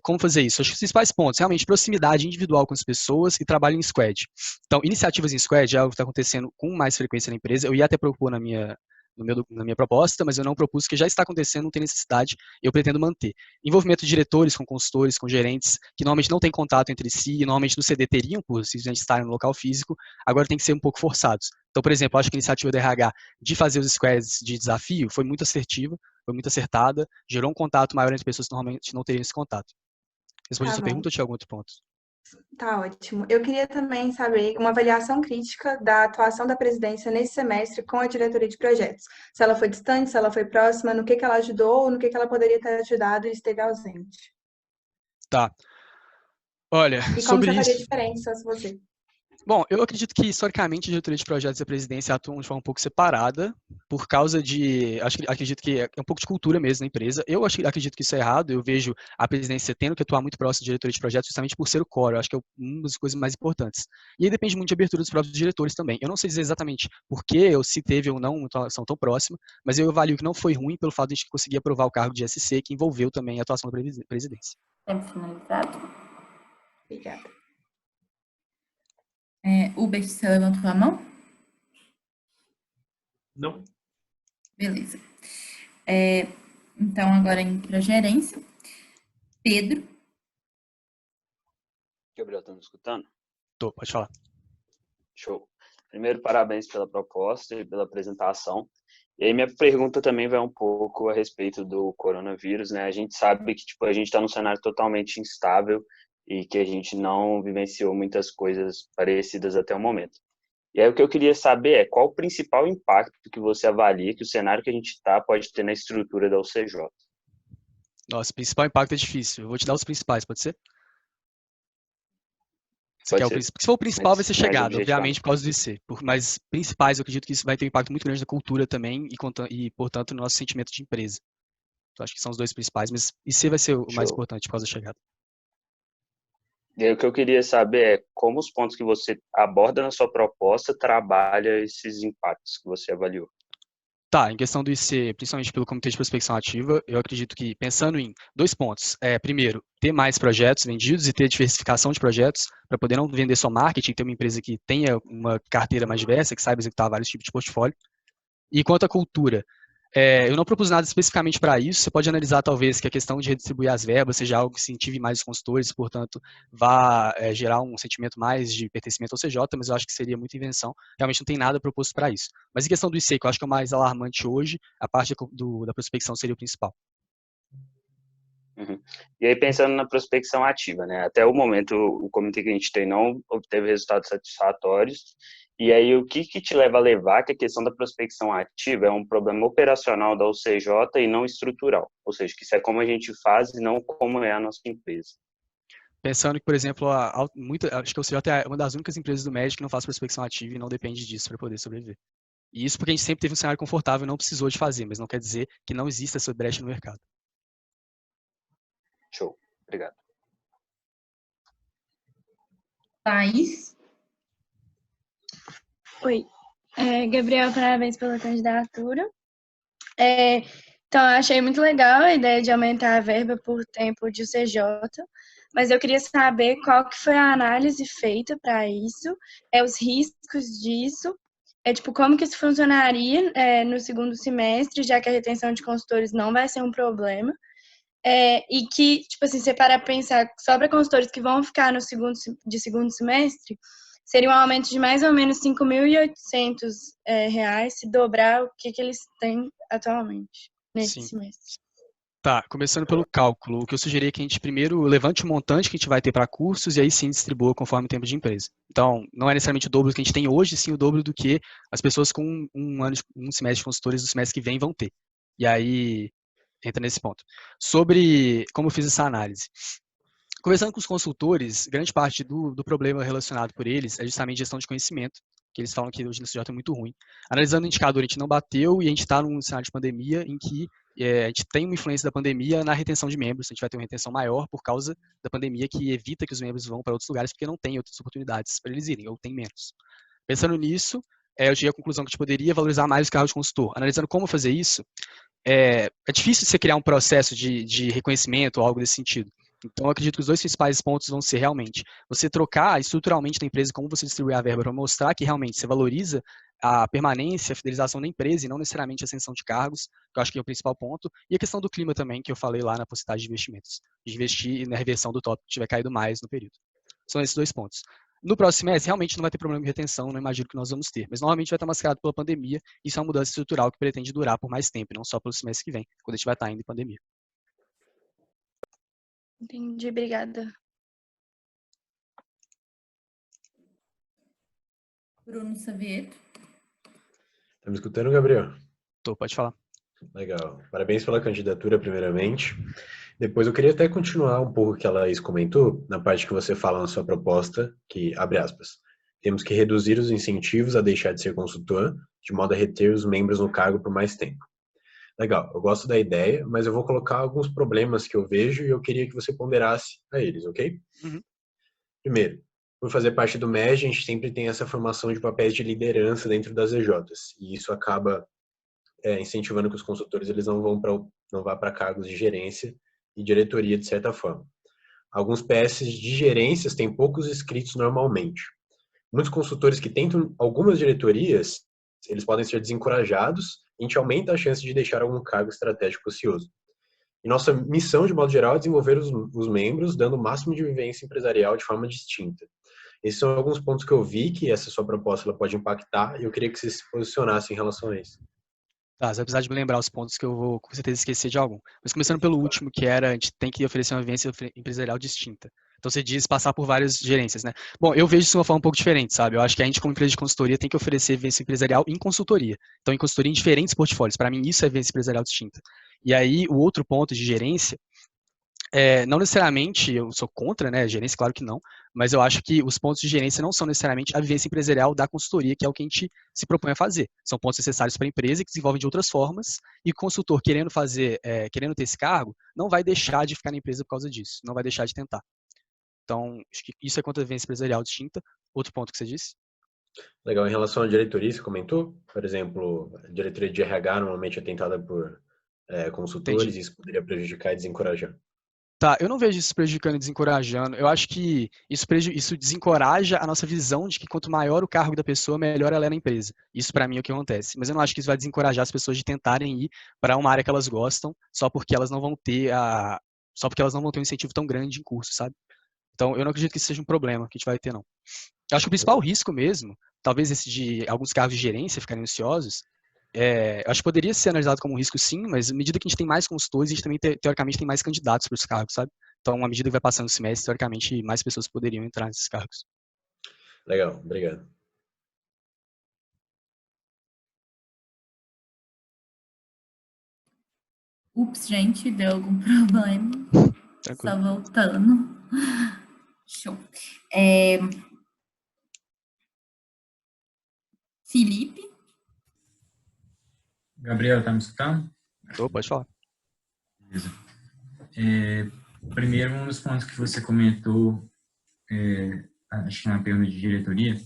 como fazer isso? Acho que os principais pontos, realmente, proximidade individual com as pessoas e trabalho em squad. Então, iniciativas em squad é algo que está acontecendo com mais frequência na empresa. Eu ia até propor na minha proposta, mas eu não propus, que já está acontecendo, não tem necessidade, eu pretendo manter. Envolvimento de diretores com consultores, com gerentes, que normalmente não têm contato entre si, e normalmente no CD teriam, por simplesmente estarem no local físico, agora tem que ser um pouco forçados. Então, por exemplo, acho que a iniciativa da RH de fazer os squads de desafio foi muito assertiva, foi muito acertada, gerou um contato maior entre pessoas que normalmente não teriam esse contato. Respondi a sua pergunta ou tinha algum outro ponto? Tá ótimo. Eu queria também saber uma avaliação crítica da atuação da presidência nesse semestre com a diretoria de projetos. Se ela foi distante, se ela foi próxima, no que ela ajudou, no que ela poderia ter ajudado e esteve ausente. Tá. Olha, e sobre como você faria isso... diferente se fosse você? Bom, eu acredito que, historicamente, a diretoria de projetos e a presidência atuam de forma um pouco separada, por causa de... Acredito que é um pouco de cultura mesmo na empresa. Eu acredito que isso é errado. Eu vejo a presidência tendo que atuar muito próximo da diretoria de projetos justamente por ser o core. Eu acho que é uma das coisas mais importantes. E aí depende muito de abertura dos próprios diretores também. Eu não sei dizer exatamente por que ou se teve ou não uma atuação tão próxima, mas eu avalio que não foi ruim pelo fato de a gente conseguir aprovar o cargo de SC, que envolveu também a atuação da presidência. Tempo finalizado. Obrigada. Hubert, você levantou a mão? Não. Beleza. Então, agora indo para a gerência. Pedro. Gabriel, tá me escutando? Tô, pode falar. Show. Primeiro, parabéns pela proposta e pela apresentação. E aí minha pergunta também vai um pouco a respeito do coronavírus, né? A gente sabe que a gente está num cenário totalmente instável e que a gente não vivenciou muitas coisas parecidas até o momento. E aí o que eu queria saber é qual o principal impacto que você avalia que o cenário que a gente está pode ter na estrutura da UCJ? Nossa, o principal impacto é difícil. Eu vou te dar os principais, pode ser? Se for o principal, vai ser chegada, obviamente, por causa do IC. Mas principais, eu acredito que isso vai ter um impacto muito grande na cultura também e portanto, no nosso sentimento de empresa. Então, acho que são os dois principais, mas IC vai ser o mais importante por causa da chegada. E aí, o que eu queria saber é como os pontos que você aborda na sua proposta trabalha esses impactos que você avaliou. Tá, em questão do IC, principalmente pelo Comitê de Prospecção Ativa, eu acredito que, pensando em 2 pontos, primeiro, ter mais projetos vendidos e ter diversificação de projetos, para poder não vender só marketing, ter uma empresa que tenha uma carteira mais diversa, que saiba executar vários tipos de portfólio. E quanto à cultura, Eu não propus nada especificamente para isso. Você pode analisar, talvez, que a questão de redistribuir as verbas seja algo que incentive mais os consultores, portanto, vá gerar um sentimento mais de pertencimento ao CJ, mas eu acho que seria muita invenção. Realmente não tem nada proposto para isso. Mas em questão do IC, que eu acho que é o mais alarmante hoje, a parte da prospecção seria o principal. Uhum. E aí, pensando na prospecção ativa, né? Até o momento, o comitê que a gente tem não obteve resultados satisfatórios. E aí, o que te leva a levar que a questão da prospecção ativa é um problema operacional da UCJ e não estrutural? Ou seja, que isso é como a gente faz e não como é a nossa empresa. Pensando que, por exemplo, acho que a UCJ é uma das únicas empresas do MED que não faz prospecção ativa e não depende disso para poder sobreviver. E isso porque a gente sempre teve um cenário confortável e não precisou de fazer, mas não quer dizer que não exista essa brecha no mercado. Show. Obrigado. Thaís? Oi. Gabriel, parabéns pela candidatura. Então, eu achei muito legal a ideia de aumentar a verba por tempo de CJ, mas eu queria saber qual que foi a análise feita para isso, os riscos disso, tipo, como que isso funcionaria no segundo semestre, já que a retenção de consultores não vai ser um problema, e que, tipo assim, você para pensar só para consultores que vão ficar no segundo semestre, seria um aumento de mais ou menos R$ 5.800 reais, se dobrar o que eles têm atualmente nesse semestre. Tá, começando pelo cálculo, o que eu sugeri é que a gente primeiro levante o montante que a gente vai ter para cursos e aí sim distribua conforme o tempo de empresa. Então, não é necessariamente o dobro do que a gente tem hoje, sim o dobro do que as pessoas com um semestre de consultores do semestre que vem vão ter. E aí entra nesse ponto. Sobre como eu fiz essa análise. Conversando com os consultores, grande parte do problema relacionado por eles é justamente gestão de conhecimento, que eles falam que hoje no CJ é muito ruim. Analisando o indicador, a gente não bateu e a gente está num cenário de pandemia em que a gente tem uma influência da pandemia na retenção de membros, a gente vai ter uma retenção maior por causa da pandemia que evita que os membros vão para outros lugares porque não tem outras oportunidades para eles irem, ou tem menos. Pensando nisso, eu cheguei à conclusão que a gente poderia valorizar mais o cargo de consultor. Analisando como fazer isso, é difícil você criar um processo de reconhecimento ou algo desse sentido. Então, eu acredito que os dois principais pontos vão ser realmente você trocar estruturalmente da empresa como você distribui a verba para mostrar que realmente você valoriza a permanência, a fidelização da empresa e não necessariamente a ascensão de cargos, que eu acho que é o principal ponto. E a questão do clima também, que eu falei lá na porcentagem de investimentos, de investir na reversão do tópico que tiver caído mais no período. São esses dois pontos. No próximo mês, realmente não vai ter problema de retenção, não imagino que nós vamos ter, mas normalmente vai estar mascarado pela pandemia, e isso é uma mudança estrutural que pretende durar por mais tempo, não só pelo semestre que vem, quando a gente vai estar ainda em pandemia. Entendi, obrigada. Bruno Savieto. Tá me escutando, Gabriel? Tô, pode falar. Legal. Parabéns pela candidatura, primeiramente. Depois eu queria até continuar um pouco o que a Laís comentou, na parte que você fala na sua proposta, que, abre aspas, temos que reduzir os incentivos a deixar de ser consultor, de modo a reter os membros no cargo por mais tempo. Legal, eu gosto da ideia, mas eu vou colocar alguns problemas que eu vejo e eu queria que você ponderasse a eles, ok? Uhum. Primeiro, por fazer parte do MEG, a gente sempre tem essa formação de papéis de liderança dentro das EJs, e isso acaba incentivando que os consultores eles não vá para cargos de gerência e diretoria de certa forma. Alguns PS de gerências têm poucos inscritos normalmente. Muitos consultores que tentam algumas diretorias, eles podem ser desencorajados e a gente aumenta a chance de deixar algum cargo estratégico ocioso. E nossa missão, de modo geral, é desenvolver os membros, dando o máximo de vivência empresarial de forma distinta. Esses são alguns pontos que eu vi que essa sua proposta ela pode impactar e eu queria que você se posicionasse em relação a isso. Tá, você vai precisar de me lembrar os pontos que eu vou com certeza esquecer de algum. Mas começando pelo último, que era a gente tem que oferecer uma vivência empresarial distinta. Então você diz passar por várias gerências, né? Bom, eu vejo isso de uma forma um pouco diferente, sabe? Eu acho que a gente como empresa de consultoria tem que oferecer vivência empresarial em consultoria. Então em consultoria em diferentes portfólios. Para mim isso é vivência empresarial distinta. E aí o outro ponto de gerência, não necessariamente eu sou contra, né, gerência, claro que não, mas eu acho que os pontos de gerência não são necessariamente a vivência empresarial da consultoria, que é o que a gente se propõe a fazer. São pontos necessários para a empresa e que desenvolvem de outras formas, e o consultor querendo ter esse cargo, não vai deixar de ficar na empresa por causa disso, não vai deixar de tentar. Então, acho que isso é quanto a vivência empresarial distinta. Outro ponto que você disse? Legal, em relação à diretoria, você comentou, por exemplo, a diretoria de RH normalmente é tentada por consultores, e isso poderia prejudicar e desencorajar. Tá, eu não vejo isso prejudicando e desencorajando. Eu acho que isso desencoraja a nossa visão de que quanto maior o cargo da pessoa, melhor ela é na empresa. Isso pra mim é o que acontece. Mas eu não acho que isso vai desencorajar as pessoas de tentarem ir para uma área que elas gostam, só porque elas não vão ter um incentivo tão grande em curso, sabe? Então, eu não acredito que isso seja um problema que a gente vai ter, não. Eu acho que o principal risco mesmo, talvez esse de alguns cargos de gerência ficarem ansiosos, eu acho que poderia ser analisado como um risco sim, mas à medida que a gente tem mais consultores, a gente também, teoricamente, tem mais candidatos para os cargos, sabe? Então, à medida que vai passando o semestre, teoricamente, mais pessoas poderiam entrar nesses cargos. Legal, obrigado. Ups, gente, deu algum problema. Tranquilo. Só voltando. Show. Felipe? Gabriel, tá me escutando? Pode falar. Beleza. Primeiro, um dos pontos que você comentou, acho que na pergunta de diretoria,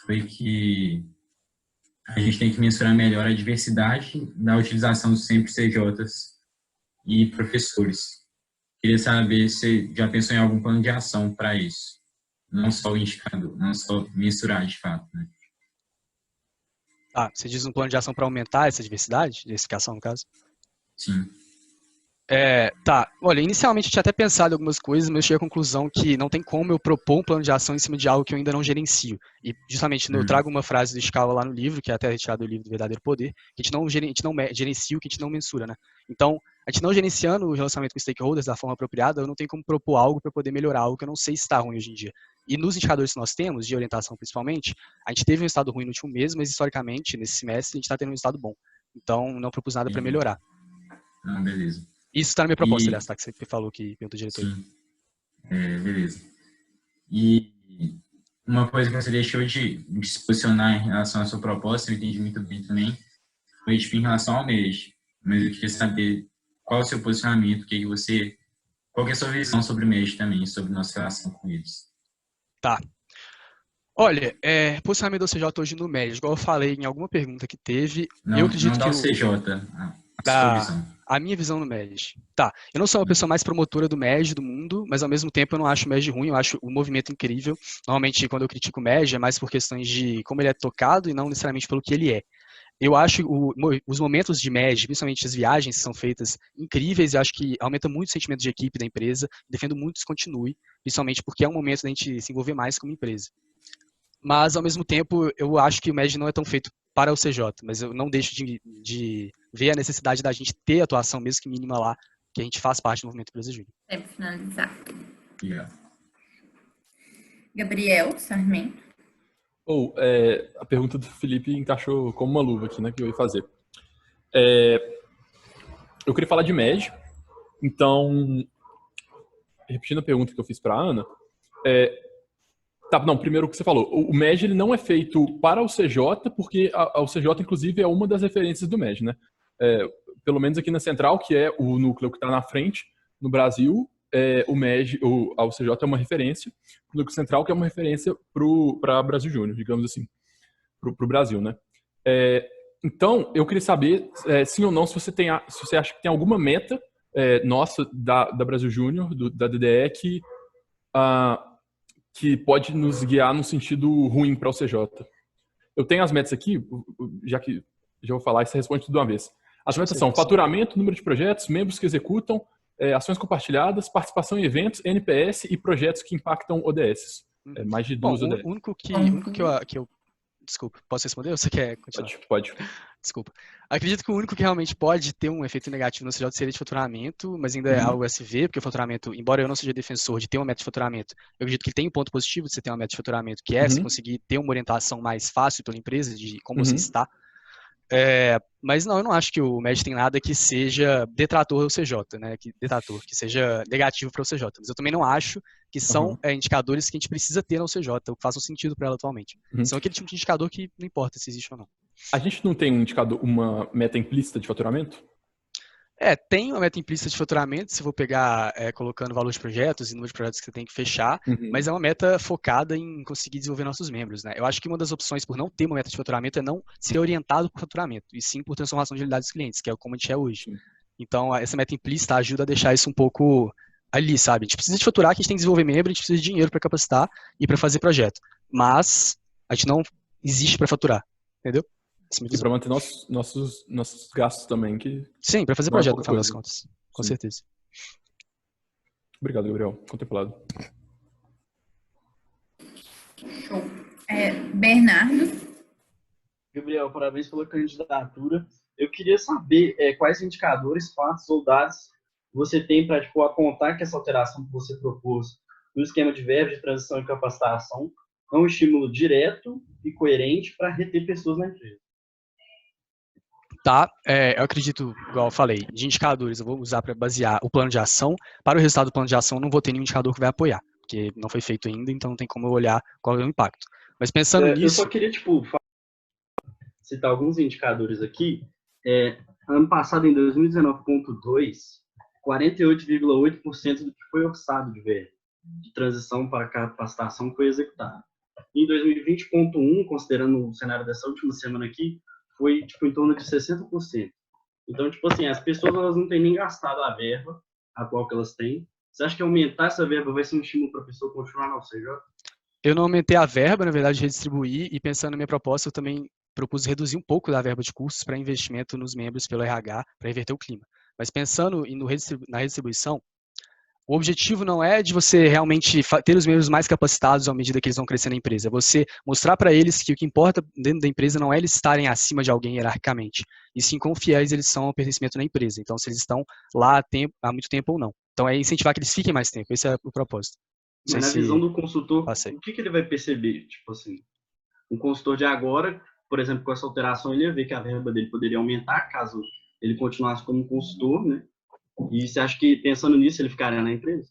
foi que a gente tem que mensurar melhor a diversidade da utilização dos sempre CJs e professores. Queria saber se você já pensou em algum plano de ação para isso, não só o indicador, não só mensurar de fato, né? Ah, você diz um plano de ação para aumentar essa diversificação, no caso? Sim. Tá, olha, inicialmente eu tinha até pensado em algumas coisas, mas eu cheguei à conclusão que não tem como eu propor um plano de ação em cima de algo que eu ainda não gerencio. E justamente eu trago uma frase do Scala lá no livro, que é até retirado do livro do Verdadeiro Poder, que a gente não gerencia o que a gente não mensura, né? Então, a gente não gerenciando o relacionamento com stakeholders da forma apropriada, eu não tenho como propor algo para poder melhorar algo que eu não sei se está ruim hoje em dia. E nos indicadores que nós temos, de orientação principalmente, a gente teve um estado ruim no último mês, mas historicamente, nesse semestre, a gente está tendo um estado bom. Então, não propus nada para melhorar. Ah, beleza. Isso está na minha proposta, aliás, tá? Que você falou que perguntou diretor. Sim. Beleza. E uma coisa que você deixou de se posicionar em relação à sua proposta, eu entendi muito bem também, foi tipo, em relação ao MEG. Mas eu queria saber qual é o seu posicionamento, qual que é a sua visão sobre o MEG também, sobre nossa relação com eles. Tá. Olha, posicionamento do CJ hoje no MEG, igual eu falei em alguma pergunta que teve, eu acredito não que o CJ, sua visão. A minha visão no MEG. Tá, eu não sou a pessoa mais promotora do MEG do mundo, mas ao mesmo tempo eu não acho o MEG ruim, eu acho o movimento incrível. Normalmente quando eu critico o MEG é mais por questões de como ele é tocado e não necessariamente pelo que ele é. Eu acho os momentos de MEG, principalmente as viagens que são feitas, incríveis, e acho que aumenta muito o sentimento de equipe da empresa, defendo muito que isso continue, principalmente porque é um momento da gente se envolver mais como empresa. Mas, ao mesmo tempo, eu acho que o MEG não é tão feito para o CJ, mas eu não deixo de ver a necessidade da gente ter atuação, mesmo que mínima lá, que a gente faz parte do movimento Empresa Júnior. Para finalizar. Yeah. Gabriel Sarmento. A pergunta do Felipe encaixou como uma luva aqui, né, que eu ia fazer. Eu queria falar de MEG, então, repetindo a pergunta que eu fiz para a Ana, primeiro o que você falou, o MEG ele não é feito para o CJ, porque o CJ, inclusive, é uma das referências do MEG, né? Pelo menos aqui na Central, que é o núcleo que está na frente, no Brasil, o MEG, o CJ é uma referência, o núcleo central que é uma referência para Brasil Júnior, digamos assim, para o Brasil, né? Então, eu queria saber, sim ou não, se você acha que tem alguma meta nossa da Brasil Júnior, da DDE, que pode nos guiar no sentido ruim para o CJ. Eu tenho as metas aqui, já vou falar, e você responde tudo de uma vez. As metas são faturamento, número de projetos, membros que executam, ações compartilhadas, participação em eventos, NPS e projetos que impactam ODS. Mais de 2 ODS. O único que eu... Desculpa, posso responder ou você quer continuar? Pode. Desculpa. Acredito que o único que realmente pode ter um efeito negativo no CJ seria de faturamento, mas ainda é algo SV, porque o faturamento, embora eu não seja defensor de ter uma meta de faturamento, eu acredito que ele tem um ponto positivo de você ter uma meta de faturamento, que é você conseguir ter uma orientação mais fácil pela empresa, de como você está. Mas não, eu não acho que o MEG tem nada que seja detrator do CJ, né? Que seja negativo para o CJ. Mas eu também não acho que são indicadores que a gente precisa ter no CJ, ou que façam sentido para ela atualmente. São aquele tipo de indicador que não importa se existe ou não. A gente não tem um indicador, uma meta implícita de faturamento? Tem uma meta implícita de faturamento, se for pegar colocando valor de projetos e número de projetos que você tem que fechar, mas é uma meta focada em conseguir desenvolver nossos membros, né? Eu acho que uma das opções por não ter uma meta de faturamento é não ser orientado por faturamento, e sim por transformação de realidade dos clientes, que é como a gente é hoje. Então, essa meta implícita ajuda a deixar isso um pouco ali, sabe? A gente precisa de faturar, que a gente tem que desenvolver membro, a gente precisa de dinheiro para capacitar e para fazer projeto. Mas a gente não existe para faturar, entendeu? E para manter nossos gastos também. Sim, para fazer projeto, no final das contas. Com certeza. Obrigado, Gabriel. Contemplado. Show. Bernardo. Gabriel, parabéns pela candidatura. Eu queria saber quais indicadores, fatos ou dados você tem para apontar que essa alteração que você propôs no esquema de verba de transição e capacitação é um estímulo direto e coerente para reter pessoas na empresa. Tá, eu acredito, igual eu falei, de indicadores eu vou usar para basear o plano de ação. Para o resultado do plano de ação, não vou ter nenhum indicador que vai apoiar, porque não foi feito ainda, então não tem como eu olhar qual é o impacto. Mas pensando nisso... Eu só queria, citar alguns indicadores aqui. Ano passado, em 2019.2, 48,8% do que foi orçado de verba de transição para capacitação foi executado. Em 2020.1, considerando o cenário dessa última semana aqui, foi em torno de 60%. Então, as pessoas elas não têm nem gastado a verba atual que elas têm. Você acha que aumentar essa verba vai ser um estímulo para a pessoa continuar na UCJ? Eu não aumentei a verba, na verdade, redistribuir, e pensando na minha proposta, eu também propus reduzir um pouco da verba de custos para investimento nos membros pelo RH, para reverter o clima. Mas pensando na redistribuição, o objetivo não é de você realmente ter os membros mais capacitados à medida que eles vão crescer na empresa. É você mostrar para eles que o que importa dentro da empresa não é eles estarem acima de alguém hierarquicamente, e sim quão fiéis eles são ao pertencimento na empresa. Então, se eles estão lá há muito tempo ou não. Então, é incentivar que eles fiquem mais tempo. Esse é o propósito. Mas na visão do consultor, o que ele vai perceber? Um consultor de agora, por exemplo, com essa alteração, ele ia ver que a verba dele poderia aumentar caso ele continuasse como consultor, né? E você acha que, pensando nisso, ele ficaria na empresa?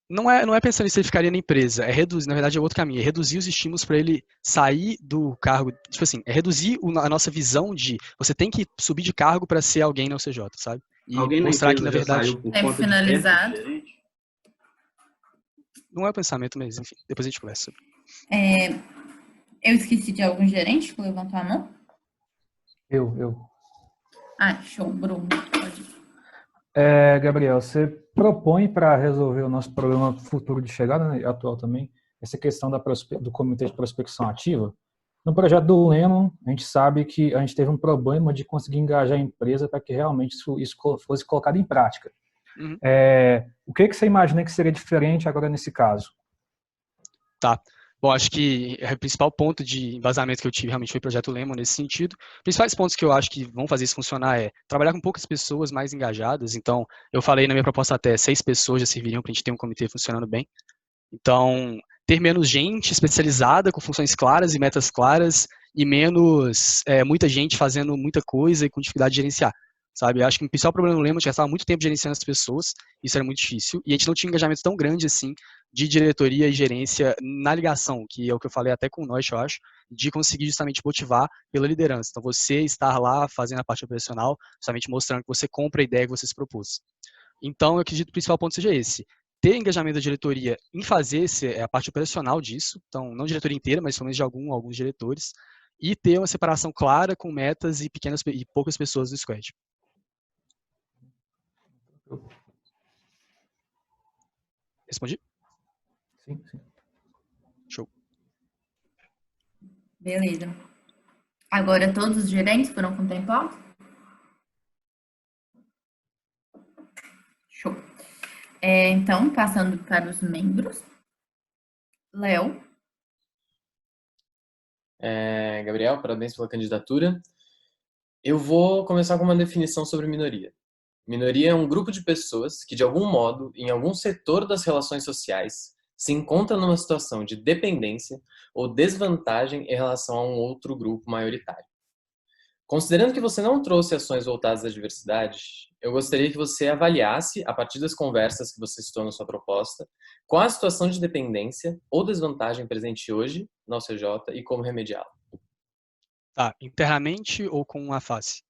Não é pensando nisso, ele ficaria na empresa. É reduzir, na verdade, é outro caminho. É reduzir os estímulos para ele sair do cargo. É reduzir a nossa visão de você tem que subir de cargo para ser alguém na UCJ, sabe? E alguém mostrar que, na verdade... É finalizado. Não é o pensamento, mas, enfim, depois a gente conversa. Eu esqueci de algum gerente que levantou a mão? Eu. Show, Bruno. Pode ir. Gabriel, você propõe para resolver o nosso problema futuro de chegada, né, atual também, essa questão do Comitê de Prospecção Ativa? No projeto do Lemon, a gente sabe que a gente teve um problema de conseguir engajar a empresa para que realmente isso fosse colocado em prática. Uhum. O que você imagina que seria diferente agora nesse caso? Tá. Bom, acho que o principal ponto de embasamento que eu tive realmente foi o Projeto Lemon nesse sentido. Principais pontos que eu acho que vão fazer isso funcionar é trabalhar com poucas pessoas mais engajadas. Então, eu falei na minha proposta até 6 pessoas já serviriam para a gente ter um comitê funcionando bem. Então, ter menos gente especializada com funções claras e metas claras e menos muita gente fazendo muita coisa e com dificuldade de gerenciar. Sabe? Eu acho que o principal problema do Lemon é que já estava muito tempo gerenciando as pessoas, isso era muito difícil, e a gente não tinha um engajamento tão grande assim de diretoria e gerência na ligação, que é o que eu falei até com nós, eu acho, de conseguir justamente motivar pela liderança. Então, você estar lá fazendo a parte operacional, justamente mostrando que você compra a ideia que você se propôs. Então, eu acredito que o principal ponto seja esse. Ter engajamento da diretoria em fazer a parte operacional disso, então, não a diretoria inteira, mas pelo menos de alguns diretores, e ter uma separação clara com metas e poucas pessoas no squad. Respondi? Sim. Show. Beleza. Agora todos os gerentes foram contemplados? Show. Então, passando para os membros. Léo. Gabriel, parabéns pela candidatura. Eu vou começar com uma definição sobre minoria. Minoria é um grupo de pessoas que, de algum modo, em algum setor das relações sociais, se encontra numa situação de dependência ou desvantagem em relação a um outro grupo maioritário. Considerando que você não trouxe ações voltadas à diversidade, eu gostaria que você avaliasse, a partir das conversas que você citou na sua proposta, qual a situação de dependência ou desvantagem presente hoje na UCJ e como remediá-la. Tá, internamente ou com a face?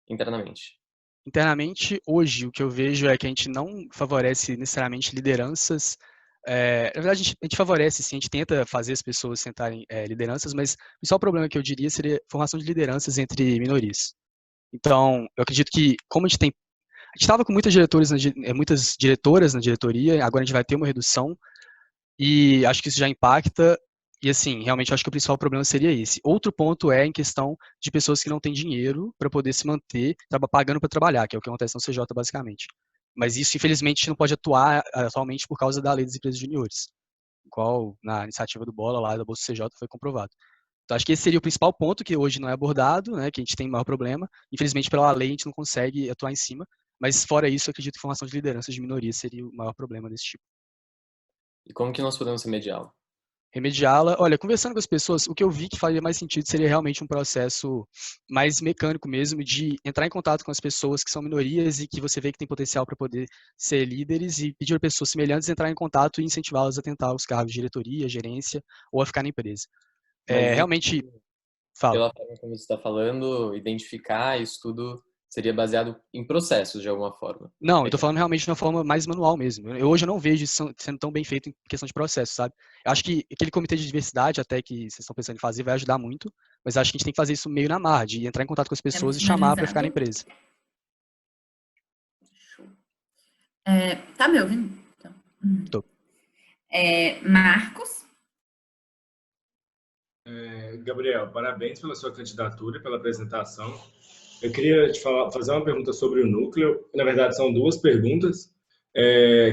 Internamente. Internamente, hoje, o que eu vejo é que a gente não favorece necessariamente lideranças. Na verdade, a gente favorece, sim, a gente tenta fazer as pessoas sentarem lideranças, mas o principal problema que eu diria seria a formação de lideranças entre minorias. Então, eu acredito que, como a gente tem A gente estava com muitas diretoras na diretoria, agora a gente vai ter uma redução, e acho que isso já impacta, e assim, realmente acho que o principal problema seria esse. Outro ponto é em questão de pessoas que não têm dinheiro para poder se manter pagando para trabalhar, que é o que acontece no CJ basicamente. Mas isso, infelizmente, não pode atuar atualmente por causa da lei das empresas juniores, qual na iniciativa do Bola lá da Bolsa CJ foi comprovado. Então, acho que esse seria o principal ponto que hoje não é abordado, né, que a gente tem maior problema. Infelizmente, pela lei, a gente não consegue atuar em cima, mas fora isso, eu acredito que formação de lideranças de minorias seria o maior problema desse tipo. E como que nós podemos remediá-lo? Remediá-la, olha, conversando com as pessoas, o que eu vi que faria mais sentido seria realmente um processo mais mecânico mesmo, de entrar em contato com as pessoas que são minorias e que você vê que tem potencial para poder ser líderes e pedir para pessoas semelhantes entrar em contato e incentivá-las a tentar os cargos de diretoria, gerência ou a ficar na empresa. Realmente, fala. Pela forma como você está falando, identificar isso tudo seria baseado em processos de alguma forma. Não, eu tô falando realmente de uma forma mais manual mesmo. Hoje eu não vejo isso sendo tão bem feito em questão de processo, sabe? Eu acho que aquele comitê de diversidade até que vocês estão pensando em fazer vai ajudar muito, mas acho que a gente tem que fazer isso meio na marra, de entrar em contato com as pessoas e chamar para ficar na empresa. Tá me ouvindo? Então. Tô. Marcos? Gabriel, parabéns pela sua candidatura e pela apresentação. Eu queria te fazer uma pergunta sobre o núcleo. Na verdade, são duas perguntas.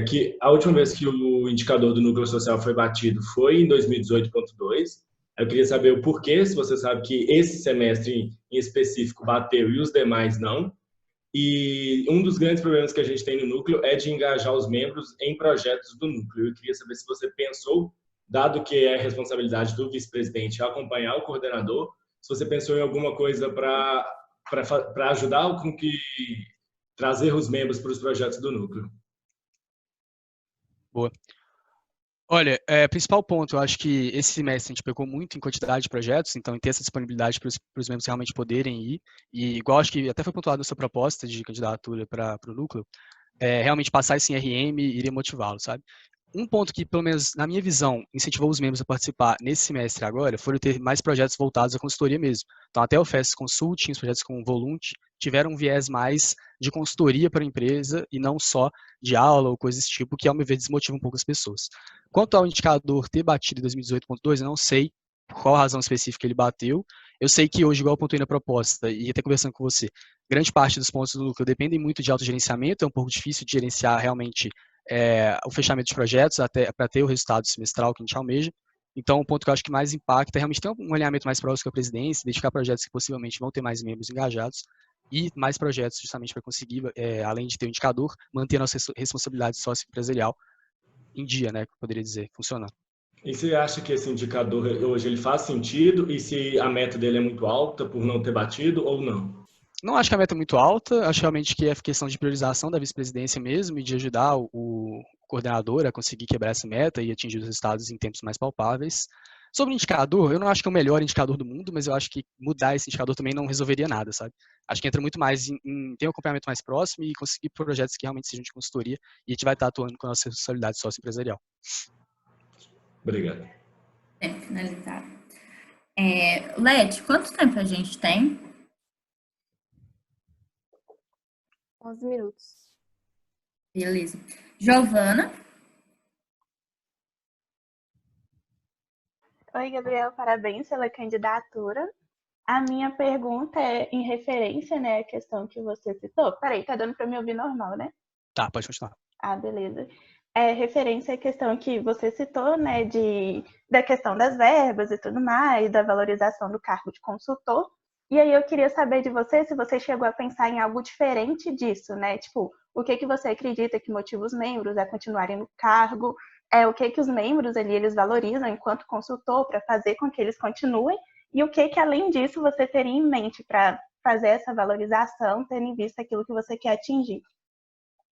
Que a última vez que o indicador do núcleo social foi batido foi em 2018.2. Eu queria saber o porquê, se você sabe que esse semestre em específico bateu e os demais não. E um dos grandes problemas que a gente tem no núcleo é de engajar os membros em projetos do núcleo. Eu queria saber se você pensou, dado que é responsabilidade do vice-presidente acompanhar o coordenador, se você pensou em alguma coisa para ajudar com que trazer os membros para os projetos do núcleo. Boa. Olha, principal ponto, eu acho que esse semestre a gente pegou muito em quantidade de projetos, então em ter essa disponibilidade para os membros realmente poderem ir, e igual acho que até foi pontuado na sua proposta de candidatura para o núcleo, realmente passar esse RM iria motivá-lo, sabe? Um ponto que, pelo menos na minha visão, incentivou os membros a participar nesse semestre agora, foram ter mais projetos voltados à consultoria mesmo. Então, até o Fast Consulting, os projetos com o Volunt, tiveram um viés mais de consultoria para a empresa e não só de aula ou coisas desse tipo, que, ao meu ver, desmotiva um pouco as pessoas. Quanto ao indicador ter batido em 2018.2, eu não sei por qual razão específica ele bateu. Eu sei que hoje, igual eu pontuei na proposta, e até conversando com você, grande parte dos pontos do núcleo dependem muito de autogerenciamento, é um pouco difícil de gerenciar realmente o fechamento de projetos até para ter o resultado semestral que a gente almeja. Então, o ponto que eu acho que mais impacta é realmente ter um alinhamento mais próximo com a presidência, identificar projetos que possivelmente vão ter mais membros engajados e mais projetos justamente para conseguir, além de ter o indicador, manter a nossa responsabilidade sócio-empresarial em dia, né, que eu poderia dizer, funcionando. E você acha que esse indicador hoje ele faz sentido e se a meta dele é muito alta por não ter batido ou não? Não acho que a meta é muito alta, acho realmente que é questão de priorização da vice-presidência mesmo e de ajudar o coordenador a conseguir quebrar essa meta e atingir os resultados em tempos mais palpáveis. Sobre o indicador, eu não acho que é o melhor indicador do mundo, mas eu acho que mudar esse indicador também não resolveria nada, sabe? Acho que entra muito mais em ter um acompanhamento mais próximo e conseguir projetos que realmente sejam de consultoria e a gente vai estar atuando com a nossa responsabilidade sócio-empresarial. Obrigado. Finalizado. Leti, quanto tempo a gente tem? 11 minutos. Beleza. Giovana? Oi, Gabriel, parabéns pela candidatura. A minha pergunta é em referência, né, à questão que você citou. Peraí, tá dando para me ouvir normal, né? Tá, pode continuar. Ah, beleza. Referência à questão que você citou, né, da questão das verbas e tudo mais, da valorização do cargo de consultor. E aí eu queria saber de você se você chegou a pensar em algo diferente disso, né? Tipo, o que você acredita que motiva os membros a continuarem no cargo? O que os membros ali eles valorizam enquanto consultor para fazer com que eles continuem? E o que além disso você teria em mente para fazer essa valorização, tendo em vista aquilo que você quer atingir?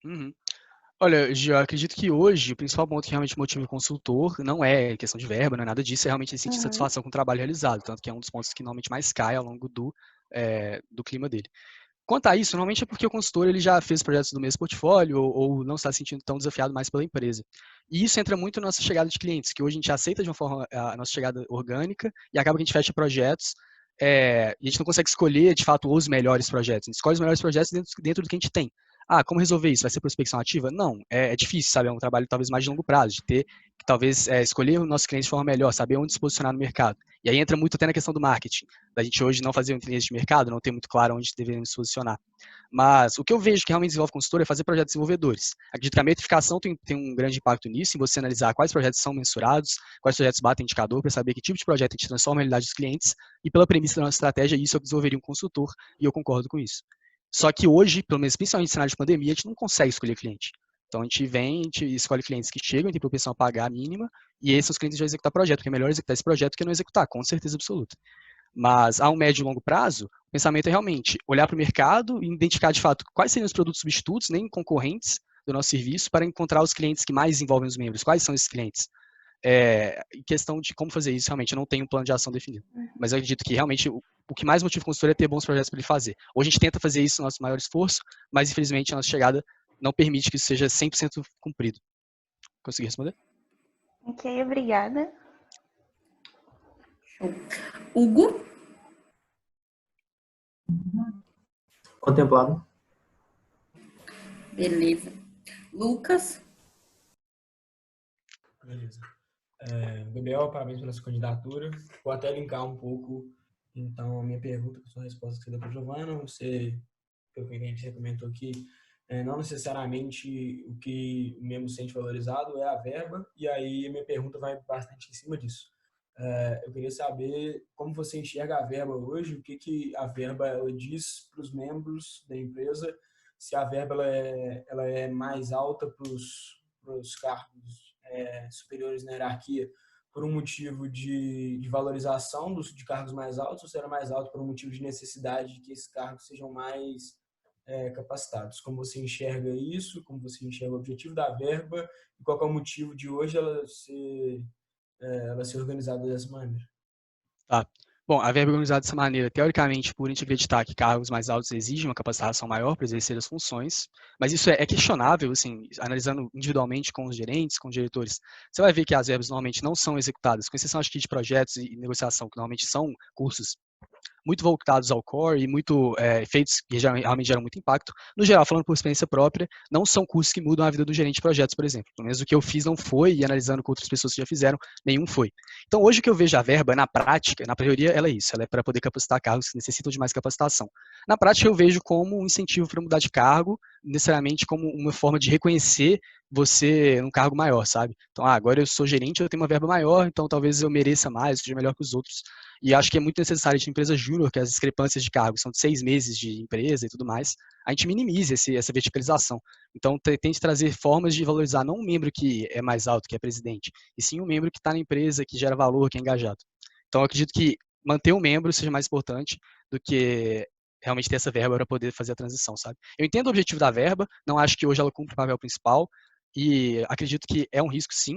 Uhum. Olha, eu acredito que hoje o principal ponto que realmente motiva o consultor não é questão de verba, não é nada disso, é realmente sentir satisfação com o trabalho realizado, tanto que é um dos pontos que normalmente mais cai ao longo do clima dele. Quanto a isso, normalmente é porque o consultor ele já fez projetos do mesmo portfólio ou não está se sentindo tão desafiado mais pela empresa. E isso entra muito na nossa chegada de clientes, que hoje a gente aceita de uma forma a nossa chegada orgânica e acaba que a gente fecha projetos e a gente não consegue escolher, de fato, os melhores projetos. A gente escolhe os melhores projetos dentro do que a gente tem. Como resolver isso? Vai ser prospecção ativa? Não, é difícil, sabe? É um trabalho talvez mais de longo prazo, de ter que talvez escolher o nosso cliente de forma melhor, saber onde se posicionar no mercado. E aí entra muito até na questão do marketing, da gente hoje não fazer uma inteligência de mercado, não ter muito claro onde devemos se posicionar. Mas o que eu vejo que realmente desenvolve consultor é fazer projetos desenvolvedores. Acredito que a metrificação tem um grande impacto nisso, em você analisar quais projetos são mensurados, quais projetos batem indicador, para saber que tipo de projeto a gente transforma a realidade dos clientes, e pela premissa da nossa estratégia, isso eu desenvolveria um consultor, e eu concordo com isso. Só que hoje, pelo menos principalmente no cenário de pandemia, a gente não consegue escolher cliente. Então a gente escolhe clientes que chegam, tem propensão a pagar a mínima, e esses são os clientes que vão executar projeto, porque é melhor executar esse projeto que não executar, com certeza absoluta. Mas a um médio e longo prazo, o pensamento é realmente olhar para o mercado e identificar de fato quais seriam os produtos substitutos, nem concorrentes do nosso serviço, para encontrar os clientes que mais envolvem os membros. Quais são esses clientes? Em questão de como fazer isso, realmente, eu não tenho um plano de ação definido. Mas eu acredito que realmente o que mais motiva o consultor é ter bons projetos para ele fazer. Hoje a gente tenta fazer isso no nosso maior esforço, mas infelizmente a nossa chegada não permite que isso seja 100% cumprido. Consegui responder? Ok, obrigada. Hugo? Contemplado. Beleza. Lucas? Beleza. Gabriel, parabéns pela sua candidatura. Vou até linkar um pouco, então, a minha pergunta com a sua resposta que você deu para a Giovana. Você, pelo que a gente já comentou aqui, não necessariamente o que o membro sente valorizado é a verba, e aí a minha pergunta vai bastante em cima disso. Eu queria saber como você enxerga a verba hoje, o que a verba ela diz para os membros da empresa, se a verba ela é mais alta para os cargos superiores na hierarquia por um motivo de valorização de cargos mais altos, ou se era mais alto por um motivo de necessidade de que esses cargos sejam mais capacitados. Como você enxerga isso, como você enxerga o objetivo da verba e qual é o motivo de hoje ela ser organizada dessa maneira? Tá. Bom, a verba é organizada dessa maneira, teoricamente, por a gente acreditar que cargos mais altos exigem uma capacitação maior para exercer as funções, mas isso é questionável, assim, analisando individualmente com os gerentes, com os diretores. Você vai ver que as verbas normalmente não são executadas, com exceção, acho que, de projetos e negociação, que normalmente são cursos muito voltados ao core e muito feitos que realmente geram muito impacto. No geral, falando por experiência própria, não são cursos que mudam a vida do gerente de projetos, por exemplo. Pelo menos o que eu fiz não foi, e analisando com outras pessoas que já fizeram, nenhum foi. Então, hoje o que eu vejo a verba, na prática, na teoria, ela é isso, ela é para poder capacitar cargos que necessitam de mais capacitação. Na prática, eu vejo como um incentivo para mudar de cargo, necessariamente como uma forma de reconhecer você num cargo maior, sabe? Então, agora eu sou gerente, eu tenho uma verba maior, então talvez eu mereça mais, seja melhor que os outros. E acho que é muito necessário de empresa júnior, que as discrepâncias de cargos são de 6 meses de empresa e tudo mais, a gente minimize essa verticalização. Então, tente trazer formas de valorizar não um membro que é mais alto, que é presidente, e sim um membro que está na empresa, que gera valor, que é engajado. Então, eu acredito que manter o membro seja mais importante do que realmente ter essa verba para poder fazer a transição, sabe? Eu entendo o objetivo da verba, não acho que hoje ela cumpre o papel principal, e acredito que é um risco, sim,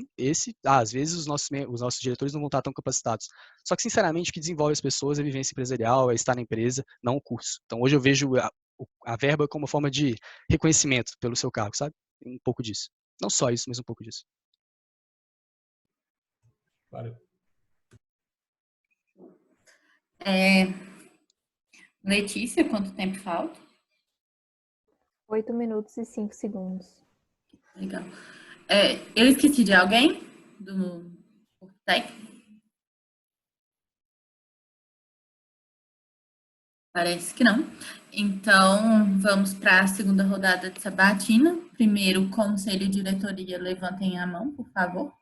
às vezes os nossos diretores não vão estar tão capacitados. Só que, sinceramente, o que desenvolve as pessoas é a vivência empresarial, é estar na empresa, não o curso. Então, hoje eu vejo a verba como uma forma de reconhecimento pelo seu cargo, sabe? Um pouco disso. Não só isso, mas um pouco disso. Valeu. Letícia, quanto tempo falta? 8 minutos e 5 segundos. Legal. Eu esqueci de alguém do técnico? Parece que não. Então, vamos para a segunda rodada de sabatina. Primeiro, conselho e diretoria, levantem a mão, por favor.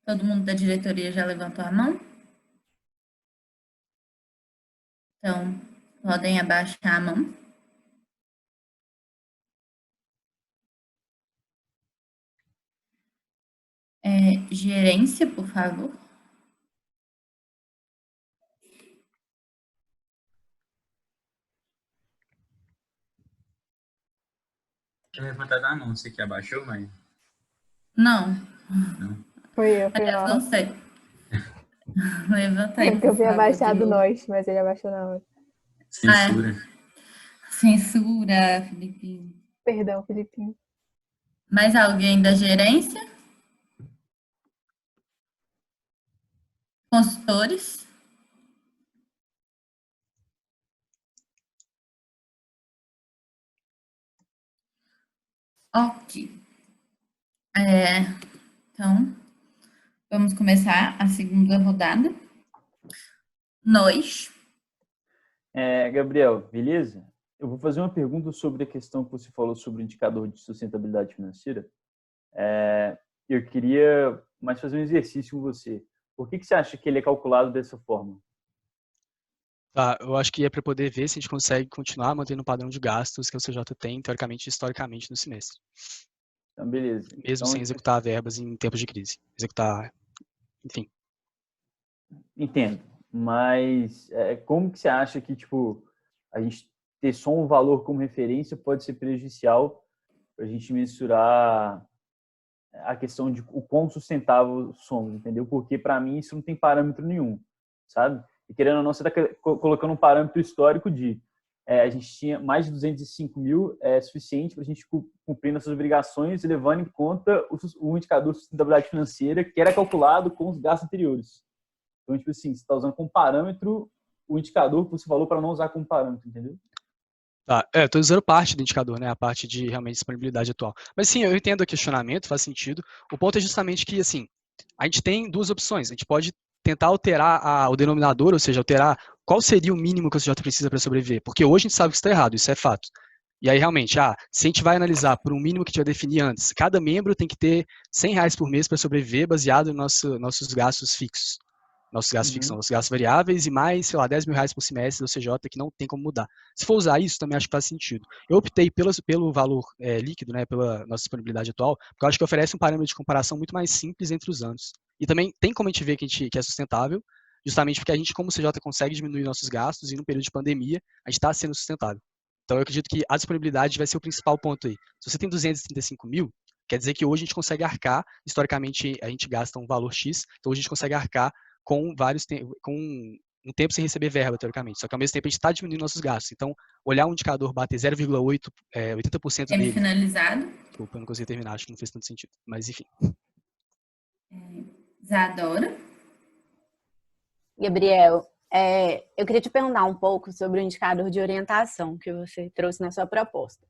Todo mundo da diretoria já levantou a mão? Então, podem abaixar a mão. Gerência, por favor. Tinha levantado a mão, você que abaixou, mas... Não. Foi eu, foi Aliás, não mal. sei. Levantei. Porque eu vi por favor, abaixado de novo. nós, mas ele abaixou na hora. Censura. Censura, Felipe. Perdão, Felipinho. Mais alguém da gerência? Consultores? Ok. Então, vamos começar a segunda rodada. Nós. Gabriel, beleza? Eu vou fazer uma pergunta sobre a questão que você falou sobre o indicador de sustentabilidade financeira. Eu queria mais fazer um exercício com você. Por que você acha que ele é calculado dessa forma? Tá, eu acho que é para poder ver se a gente consegue continuar mantendo o padrão de gastos que o CJ tem, teoricamente e historicamente, no semestre. Então, beleza. Mesmo sem executar verbas em tempos de crise. Executar, enfim. Entendo. Mas como que você acha que, tipo, a gente ter só um valor como referência pode ser prejudicial para a gente mensurar a questão de o quão sustentável somos, entendeu? Porque, para mim, isso não tem parâmetro nenhum, sabe? E, querendo ou não, você está colocando um parâmetro histórico de a gente tinha mais de 205 mil suficiente para a gente cumprir nossas obrigações, levando em conta o indicador de sustentabilidade financeira, que era calculado com os gastos anteriores. Então, tipo assim, você está usando como parâmetro o indicador que você falou para não usar como parâmetro, entendeu? Tá, estou usando parte do indicador, né? A parte de realmente disponibilidade atual. Mas sim, eu entendo o questionamento, faz sentido. O ponto é justamente que, assim, a gente tem duas opções. A gente pode tentar alterar o denominador, ou seja, alterar qual seria o mínimo que o CJ precisa para sobreviver. Porque hoje a gente sabe que isso está errado, isso é fato. E aí, realmente, se a gente vai analisar por um mínimo que a gente vai definir antes, cada membro tem que ter R$100 por mês para sobreviver, baseado nos nossos gastos fixos. Nossos gastos fixos são nossos gastos variáveis e mais, sei lá, R$10 mil por semestre do CJ, que não tem como mudar. Se for usar isso, também acho que faz sentido. Eu optei pelo valor líquido, né, pela nossa disponibilidade atual, porque eu acho que oferece um parâmetro de comparação muito mais simples entre os anos. E também tem como a gente ver que é sustentável, justamente porque a gente, como CJ, consegue diminuir nossos gastos e no período de pandemia, a gente está sendo sustentável. Então, eu acredito que a disponibilidade vai ser o principal ponto aí. Se você tem 235 mil, quer dizer que hoje a gente consegue arcar, historicamente a gente gasta um valor X, então hoje a gente consegue arcar com um tempo sem receber verba, teoricamente. Só que ao mesmo tempo a gente está diminuindo nossos gastos. Então, olhar um indicador bater 0,8, 80% dele... finalizado. Desculpa, eu não consegui terminar, acho que não fez tanto sentido. Mas, enfim. Isadora. Gabriel, eu queria te perguntar um pouco sobre o indicador de orientação que você trouxe na sua proposta.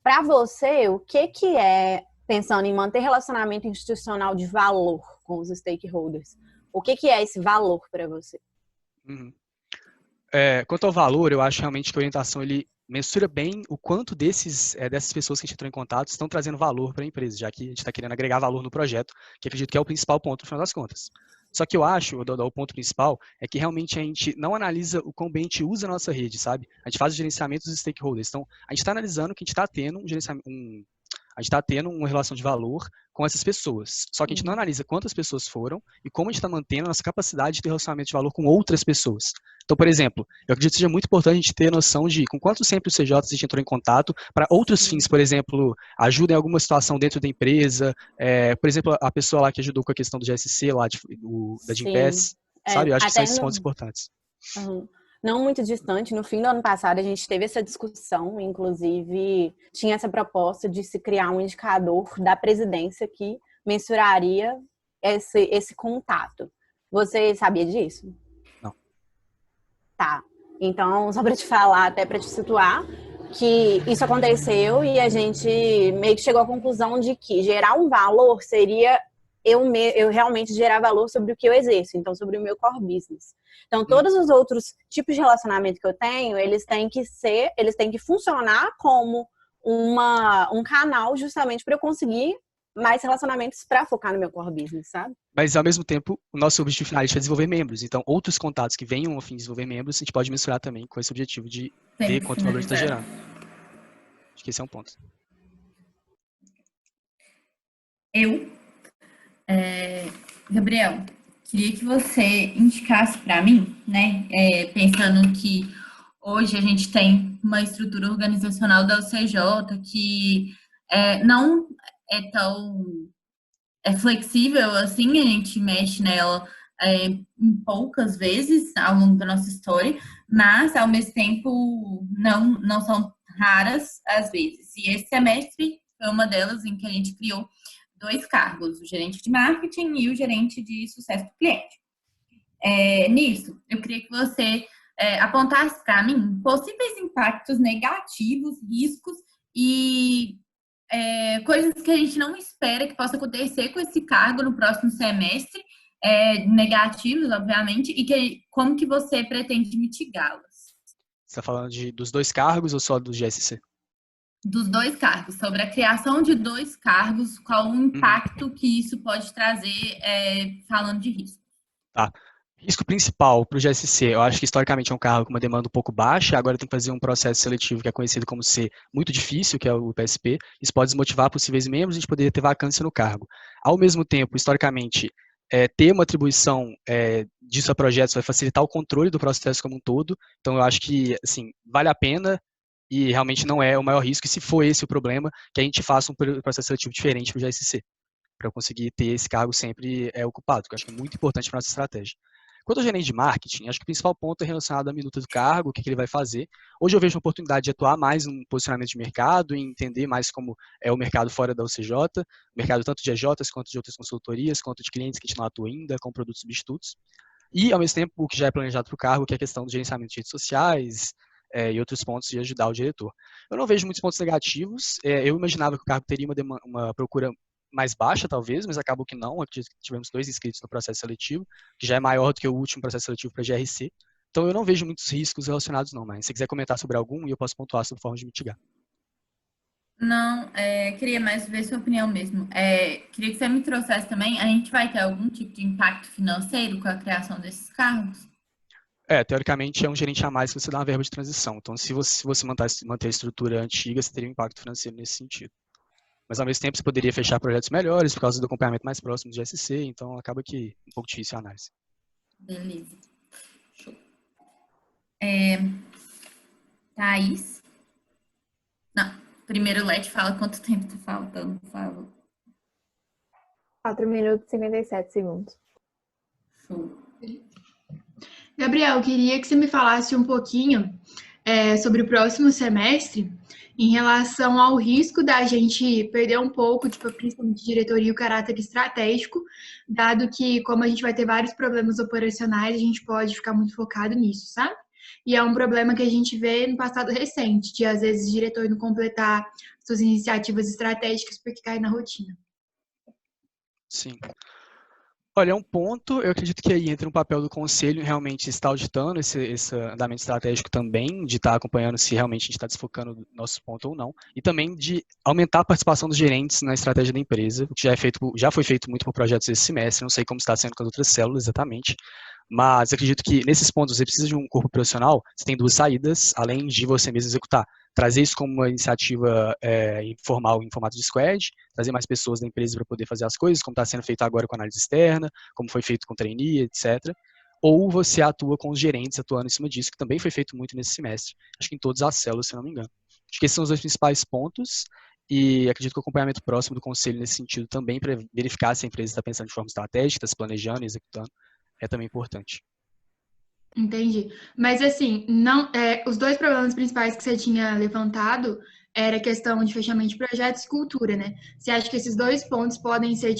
Para você, o que é, pensando em manter relacionamento institucional de valor com os stakeholders, o que é esse valor para você? Quanto ao valor, eu acho realmente que a orientação ele mensura bem o quanto dessas pessoas que a gente entrou em contato estão trazendo valor para a empresa, já que a gente está querendo agregar valor no projeto, que acredito que é o principal ponto no final das contas. Só que eu acho, o ponto principal, é que realmente a gente não analisa o quão bem a gente usa a nossa rede, sabe? A gente faz o gerenciamento dos stakeholders. Então, a gente está analisando que a gente está tendo a gente está tendo uma relação de valor com essas pessoas. Só que a gente não analisa quantas pessoas foram e como a gente está mantendo a nossa capacidade de ter relacionamento de valor com outras pessoas. Então, por exemplo, eu acredito que seja muito importante a gente ter noção de com quantos sempre os CJs a gente entrou em contato para outros fins, por exemplo, ajuda em alguma situação dentro da empresa, por exemplo, a pessoa lá que ajudou com a questão do GSC, lá da Gympass, sabe? Eu acho que são esses pontos importantes. Não muito distante, no fim do ano passado a gente teve essa discussão, inclusive tinha essa proposta de se criar um indicador da presidência que mensuraria esse contato. Você sabia disso? Não. Tá. Então, só para te falar, até para te situar, que isso aconteceu e a gente meio que chegou à conclusão de que gerar um valor seria eu realmente gerar valor sobre o que eu exerço, então sobre o meu core business. Então, todos os outros tipos de relacionamento que eu tenho, eles têm que funcionar como um canal justamente para eu conseguir mais relacionamentos para focar no meu core business, sabe? Mas, ao mesmo tempo, o nosso objetivo final é desenvolver membros. Então, outros contatos que venham a fim de desenvolver membros, a gente pode mensurar também com esse objetivo de ver quanto valor a gente está gerando. Acho que esse é um ponto. Gabriel, queria que você indicasse para mim, né, pensando que hoje a gente tem uma estrutura organizacional da UCJ que não é tão flexível assim, a gente mexe nela em poucas vezes ao longo da nossa história, mas, ao mesmo tempo, não são raras às vezes. E esse semestre foi uma delas em que a gente criou 2 cargos, o gerente de marketing e o gerente de sucesso do cliente. Nisso, eu queria que você apontasse para mim possíveis impactos negativos, riscos e coisas que a gente não espera que possa acontecer com esse cargo no próximo semestre, negativos, obviamente, e como que você pretende mitigá-los? Você está falando dos 2 cargos ou só do GSC? Dos 2 cargos, sobre a criação de 2 cargos, qual o impacto que isso pode trazer, falando de risco. Tá. Risco principal para o GSC, eu acho que historicamente é um cargo com uma demanda um pouco baixa, agora tem que fazer um processo seletivo que é conhecido como ser muito difícil, que é o PSP. Isso pode desmotivar possíveis membros, a gente poderia ter vacância no cargo. Ao mesmo tempo, historicamente, ter uma atribuição disso a projetos vai facilitar o controle do processo como um todo, então eu acho que assim, vale a pena e realmente não é o maior risco, e se for esse o problema, que a gente faça um processo seletivo diferente para o GSC, para eu conseguir ter esse cargo sempre ocupado, que eu acho que é muito importante para a nossa estratégia. Quanto ao gerente de marketing, acho que o principal ponto é relacionado à minuta do cargo, o que ele vai fazer. Hoje eu vejo uma oportunidade de atuar mais no posicionamento de mercado, em entender mais como é o mercado fora da UCJ, o mercado tanto de EJs quanto de outras consultorias, quanto de clientes que a gente não atua ainda, com produtos substitutos. E, ao mesmo tempo, o que já é planejado para o cargo, que é a questão do gerenciamento de redes sociais e outros pontos de ajudar o diretor. Eu não vejo muitos pontos negativos. Eu imaginava que o cargo teria uma procura mais baixa, talvez, mas acabou que não. Acredito que tivemos 2 inscritos no processo seletivo, que já é maior do que o último processo seletivo para GRC. Então, eu não vejo muitos riscos relacionados, não. Mas se você quiser comentar sobre algum, eu posso pontuar sobre forma de mitigar. Não, queria mais ver sua opinião mesmo. Queria que você me trouxesse também, a gente vai ter algum tipo de impacto financeiro com a criação desses cargos? Teoricamente, é um gerente a mais que você dá uma verba de transição. Então, se você manter a estrutura antiga, você teria um impacto financeiro nesse sentido. Mas, ao mesmo tempo, você poderia fechar projetos melhores por causa do acompanhamento mais próximo do GSC, então acaba que um pouco difícil a análise. Beleza. Show. Thaís? Não, primeiro o Leti fala quanto tempo tá faltando, por favor. 4 minutos e 57 segundos. Show. Gabriel, eu queria que você me falasse um pouquinho sobre o próximo semestre, em relação ao risco da gente perder um pouco, principalmente de diretoria, o caráter estratégico, dado que, como a gente vai ter vários problemas operacionais, a gente pode ficar muito focado nisso, sabe? E é um problema que a gente vê no passado recente, de, às vezes, o diretor não completar suas iniciativas estratégicas porque cai na rotina. Sim. Olha, é um ponto, eu acredito que aí entra um papel do conselho realmente estar auditando esse andamento estratégico também, de estar acompanhando se realmente a gente está desfocando do nosso ponto ou não, e também de aumentar a participação dos gerentes na estratégia da empresa, o que já foi feito muito por projetos esse semestre, não sei como está sendo com as outras células exatamente, mas acredito que nesses pontos você precisa de um corpo profissional, você tem 2 saídas, além de você mesmo executar. Trazer isso como uma iniciativa informal em formato de squad, trazer mais pessoas da empresa para poder fazer as coisas, como está sendo feito agora com análise externa, como foi feito com trainee, etc. Ou você atua com os gerentes atuando em cima disso, que também foi feito muito nesse semestre, acho que em todas as células, se não me engano. Acho que esses são os 2 principais pontos, e acredito que o acompanhamento próximo do conselho nesse sentido também, para verificar se a empresa está pensando de forma estratégica, está se planejando e executando, é também importante. Entendi. Mas, assim, os 2 problemas principais que você tinha levantado era a questão de fechamento de projetos e cultura, né? Você acha que esses 2 pontos podem ser,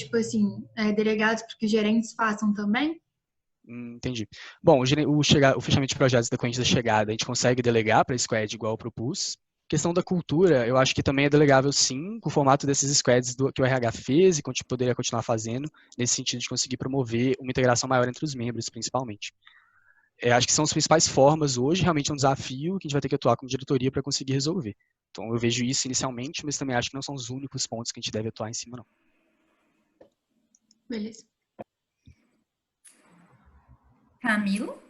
delegados para que os gerentes façam também? Entendi. Bom, o fechamento de projetos da corrente da chegada, a gente consegue delegar para a squad igual para o PUS. Questão da cultura, eu acho que também é delegável, sim, com o formato desses squads que o RH fez e poderia continuar fazendo, nesse sentido de conseguir promover uma integração maior entre os membros, principalmente. Acho que são as principais formas hoje, realmente é um desafio que a gente vai ter que atuar como diretoria para conseguir resolver. Então, eu vejo isso inicialmente, mas também acho que não são os únicos pontos que a gente deve atuar em cima, não. Beleza. Camilo?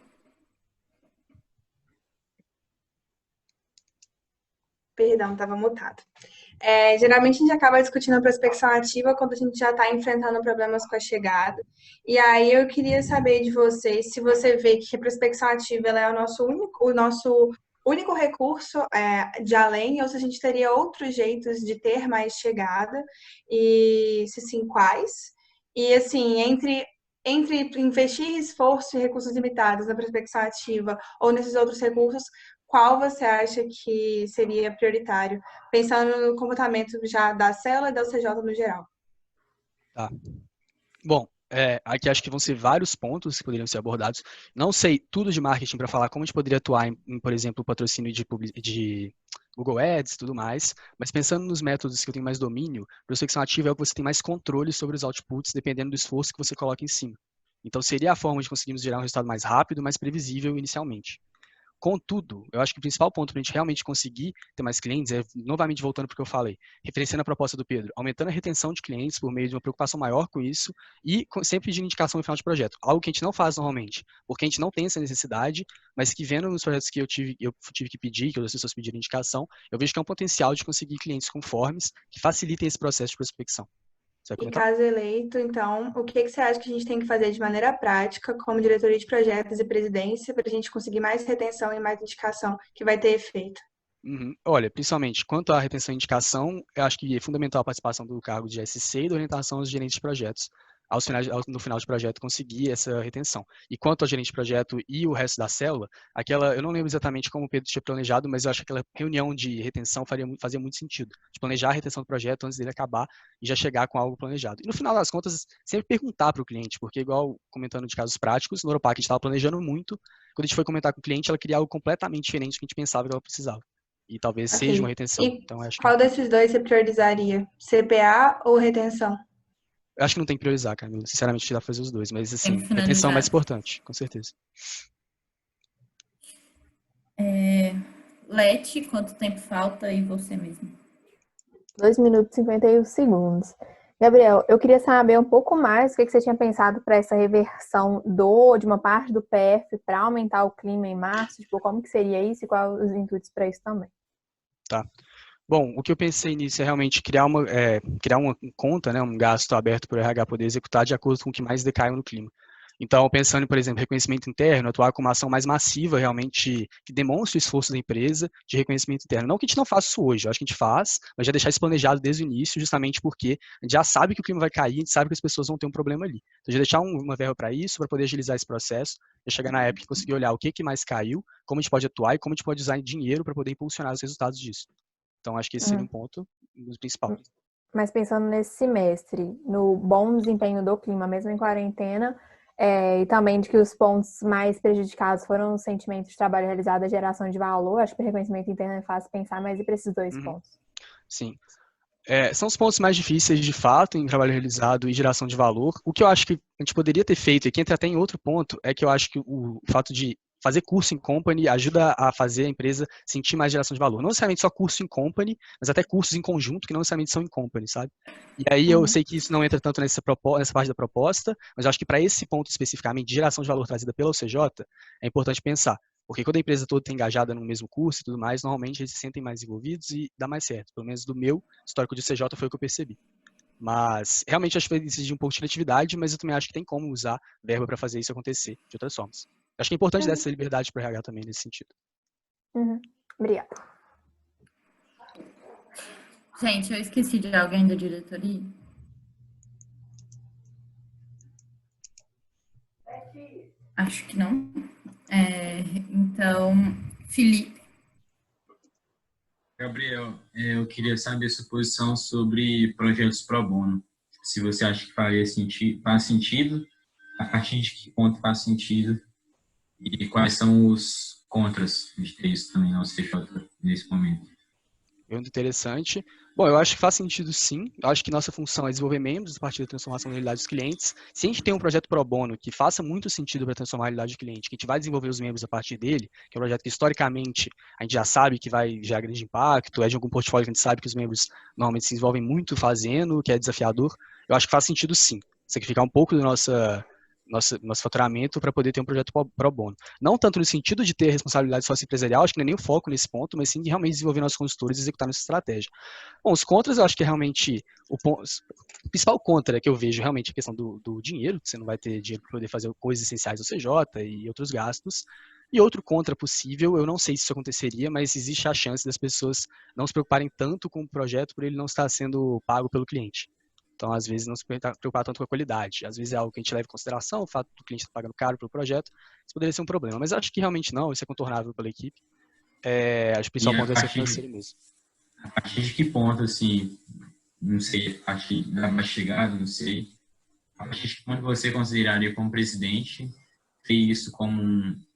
Perdão, estava mutado. Geralmente a gente acaba discutindo a prospecção ativa quando a gente já está enfrentando problemas com a chegada. E aí eu queria saber de vocês se você vê que a prospecção ativa ela é o nosso único recurso de além, ou se a gente teria outros jeitos de ter mais chegada, e se sim, quais? E assim, entre investir esforço e recursos limitados na prospecção ativa ou nesses outros recursos, qual você acha que seria prioritário, pensando no comportamento já da célula e da UCJ no geral? Tá. Bom, aqui acho que vão ser vários pontos que poderiam ser abordados. Não sei tudo de marketing para falar como a gente poderia atuar em, por exemplo, patrocínio de Google Ads e tudo mais, mas pensando nos métodos que eu tenho mais domínio, prospecção ativa é o que você tem mais controle sobre os outputs, dependendo do esforço que você coloca em cima. Então, seria a forma de conseguirmos gerar um resultado mais rápido, mais previsível inicialmente. Contudo, eu acho que o principal ponto para a gente realmente conseguir ter mais clientes é, novamente voltando para o que eu falei, referenciando a proposta do Pedro, aumentando a retenção de clientes por meio de uma preocupação maior com isso e sempre pedindo indicação no final de projeto. Algo que a gente não faz normalmente, porque a gente não tem essa necessidade, mas que vendo nos projetos que eu tive que pedir, que outras pessoas pediram indicação, eu vejo que é um potencial de conseguir clientes conformes que facilitem esse processo de prospecção. E caso eleito, então, o que você acha que a gente tem que fazer de maneira prática, como diretoria de projetos e presidência, para a gente conseguir mais retenção e mais indicação que vai ter efeito? Olha, principalmente, quanto à retenção e indicação, eu acho que é fundamental a participação do cargo de SC e da orientação aos gerentes de projetos. No final de projeto, conseguir essa retenção. E quanto ao gerente de projeto e o resto da célula, eu não lembro exatamente como o Pedro tinha planejado, mas eu acho que aquela reunião de retenção fazia muito sentido. De planejar a retenção do projeto antes dele acabar e já chegar com algo planejado. E no final das contas, sempre perguntar para o cliente, porque igual comentando de casos práticos, no Oropac a gente estava planejando muito, quando a gente foi comentar com o cliente, ela queria algo completamente diferente do que a gente pensava que ela precisava. E talvez seja uma retenção. Então, acho qual desses dois você priorizaria? CPA ou retenção? Eu acho que não tem que priorizar, Camila. Sinceramente, dá pra fazer os dois. Mas, assim, retenção é mais importante, com certeza. Leti, quanto tempo falta e você mesmo? 2 minutos e 51 segundos. Gabriel, eu queria saber um pouco mais o que você tinha pensado para essa reversão de uma parte do PF para aumentar o clima em março. Tipo, como que seria isso e quais os intuitos para isso também? Tá. Bom, o que eu pensei nisso é realmente criar uma conta, né, um gasto aberto para o RH poder executar de acordo com o que mais decaiu no clima. Então, pensando em, por exemplo, reconhecimento interno, atuar com uma ação mais massiva, realmente, que demonstre o esforço da empresa de reconhecimento interno. Não que a gente não faça isso hoje, eu acho que a gente faz, mas já deixar isso planejado desde o início, justamente porque a gente já sabe que o clima vai cair, a gente sabe que as pessoas vão ter um problema ali. Então, já deixar uma verba para isso, para poder agilizar esse processo, já chegar na época e conseguir olhar o que mais caiu, como a gente pode atuar e como a gente pode usar dinheiro para poder impulsionar os resultados disso. Então, acho que esse seria um ponto principal. Mas pensando nesse semestre, no bom desempenho do clima, mesmo em quarentena, e também de que os pontos mais prejudicados foram os sentimentos de trabalho realizado, a geração de valor, acho que o reconhecimento interno é fácil pensar, mas e para esses dois pontos? Sim. São os pontos mais difíceis, de fato, em trabalho realizado e geração de valor. O que eu acho que a gente poderia ter feito, e que entra até em outro ponto, é que eu acho que o fato de fazer curso em company ajuda a fazer a empresa sentir mais geração de valor. Não necessariamente só curso em company, mas até cursos em conjunto que não necessariamente são em company, sabe? E aí eu sei que isso não entra tanto nessa parte da proposta, mas eu acho que para esse ponto especificamente de geração de valor trazida pela UCJ, é importante pensar. Porque quando a empresa toda está engajada no mesmo curso e tudo mais, normalmente eles se sentem mais envolvidos e dá mais certo. Pelo menos do meu histórico de UCJ foi o que eu percebi. Mas realmente acho que vai exigir um pouco de criatividade, mas eu também acho que tem como usar verba para fazer isso acontecer de outras formas. Acho que é importante dar essa liberdade para o RH também nesse sentido. Obrigada. Gente, eu esqueci de alguém da diretoria. Acho que não. Então, Felipe. Gabriel, eu queria saber a sua posição sobre projetos pro bono. Se você acha que faz sentido, a partir de que ponto faz sentido e quais são os contras de ter isso também no CJ nesse momento. Muito interessante. Bom, eu acho que faz sentido sim. Eu acho que nossa função é desenvolver membros a partir da transformação da realidade dos clientes. Se a gente tem um projeto pro bono que faça muito sentido para transformar a realidade do cliente, que a gente vai desenvolver os membros a partir dele, que é um projeto que historicamente a gente já sabe que vai gerar grande impacto, é de algum portfólio que a gente sabe que os membros normalmente se envolvem muito fazendo, que é desafiador, eu acho que faz sentido sim. Sacrificar um pouco do nosso faturamento para poder ter um projeto pro bono. Não tanto no sentido de ter responsabilidade sócio-empresarial, acho que não é nem o foco nesse ponto, mas sim de realmente desenvolver nossos consultores e executar nossa estratégia. Bom, os contras eu acho que é realmente o principal contra que eu vejo realmente a questão do dinheiro, que você não vai ter dinheiro para poder fazer coisas essenciais do CJ e outros gastos. E outro contra possível, eu não sei se isso aconteceria, mas existe a chance das pessoas não se preocuparem tanto com o projeto por ele não estar sendo pago pelo cliente. Então, às vezes, não se preocupar tanto com a qualidade. Às vezes é algo que a gente leva em consideração, o fato do cliente estar pagando caro pelo projeto, isso poderia ser um problema. Mas eu acho que realmente não, isso é contornável pela equipe. Acho que o principal ponto é ser financeiro mesmo. A partir de que ponto, assim, não sei, a partir da mastigada, não sei, a partir de que ponto você consideraria como presidente ter isso como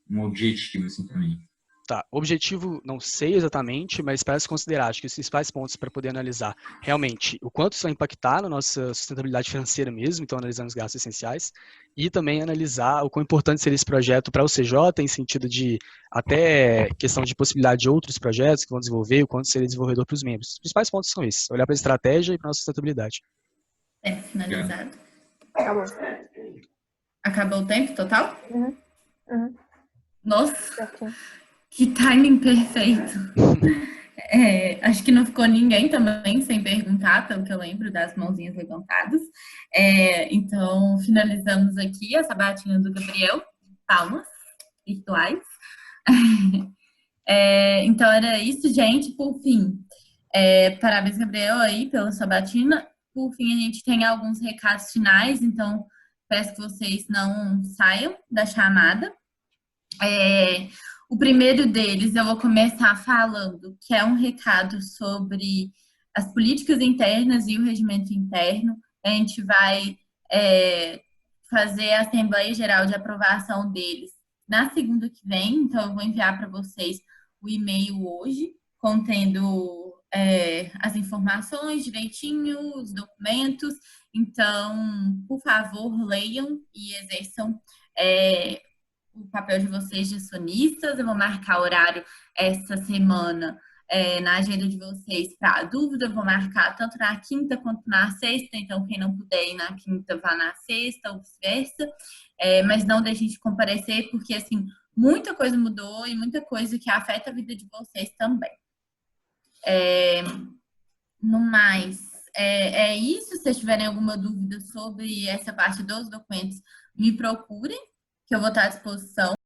um objetivo, assim, também? Tá, objetivo não sei exatamente, mas para se considerar, acho que os principais pontos para poder analisar realmente o quanto isso vai impactar na nossa sustentabilidade financeira mesmo, então analisando os gastos essenciais, e também analisar o quão importante seria esse projeto para o CJ, em sentido de até questão de possibilidade de outros projetos que vão desenvolver, o quanto seria desenvolvedor para os membros. Os principais pontos são esses, olhar para a estratégia e para a nossa sustentabilidade. Finalizado. Acabou. Acabou o tempo total? Uhum. Nossa, que timing perfeito. Acho que não ficou ninguém também sem perguntar, pelo que eu lembro, das mãozinhas levantadas. Então, finalizamos aqui a sabatina do Gabriel. Palmas virtuais. Então, era isso, gente. Por fim, parabéns, Gabriel, aí pela sabatina. Por fim, a gente tem alguns recados finais, então peço que vocês não saiam da chamada. O primeiro deles eu vou começar falando, que é um recado sobre as políticas internas e o regimento interno. A gente vai fazer a Assembleia Geral de aprovação deles na segunda que vem, então eu vou enviar para vocês o e-mail hoje, contendo as informações direitinho, os documentos. Então, por favor, leiam e exerçam o papel de vocês de acionistas. Eu vou marcar horário essa semana na agenda de vocês para dúvida. Eu vou marcar tanto na quinta quanto na sexta. Então, quem não puder ir na quinta, vá na sexta ou vice-versa. Mas não deixem de comparecer, porque, assim, muita coisa mudou e muita coisa que afeta a vida de vocês também. No mais, é isso. Se vocês tiverem alguma dúvida sobre essa parte dos documentos, me procurem, que eu vou estar à disposição.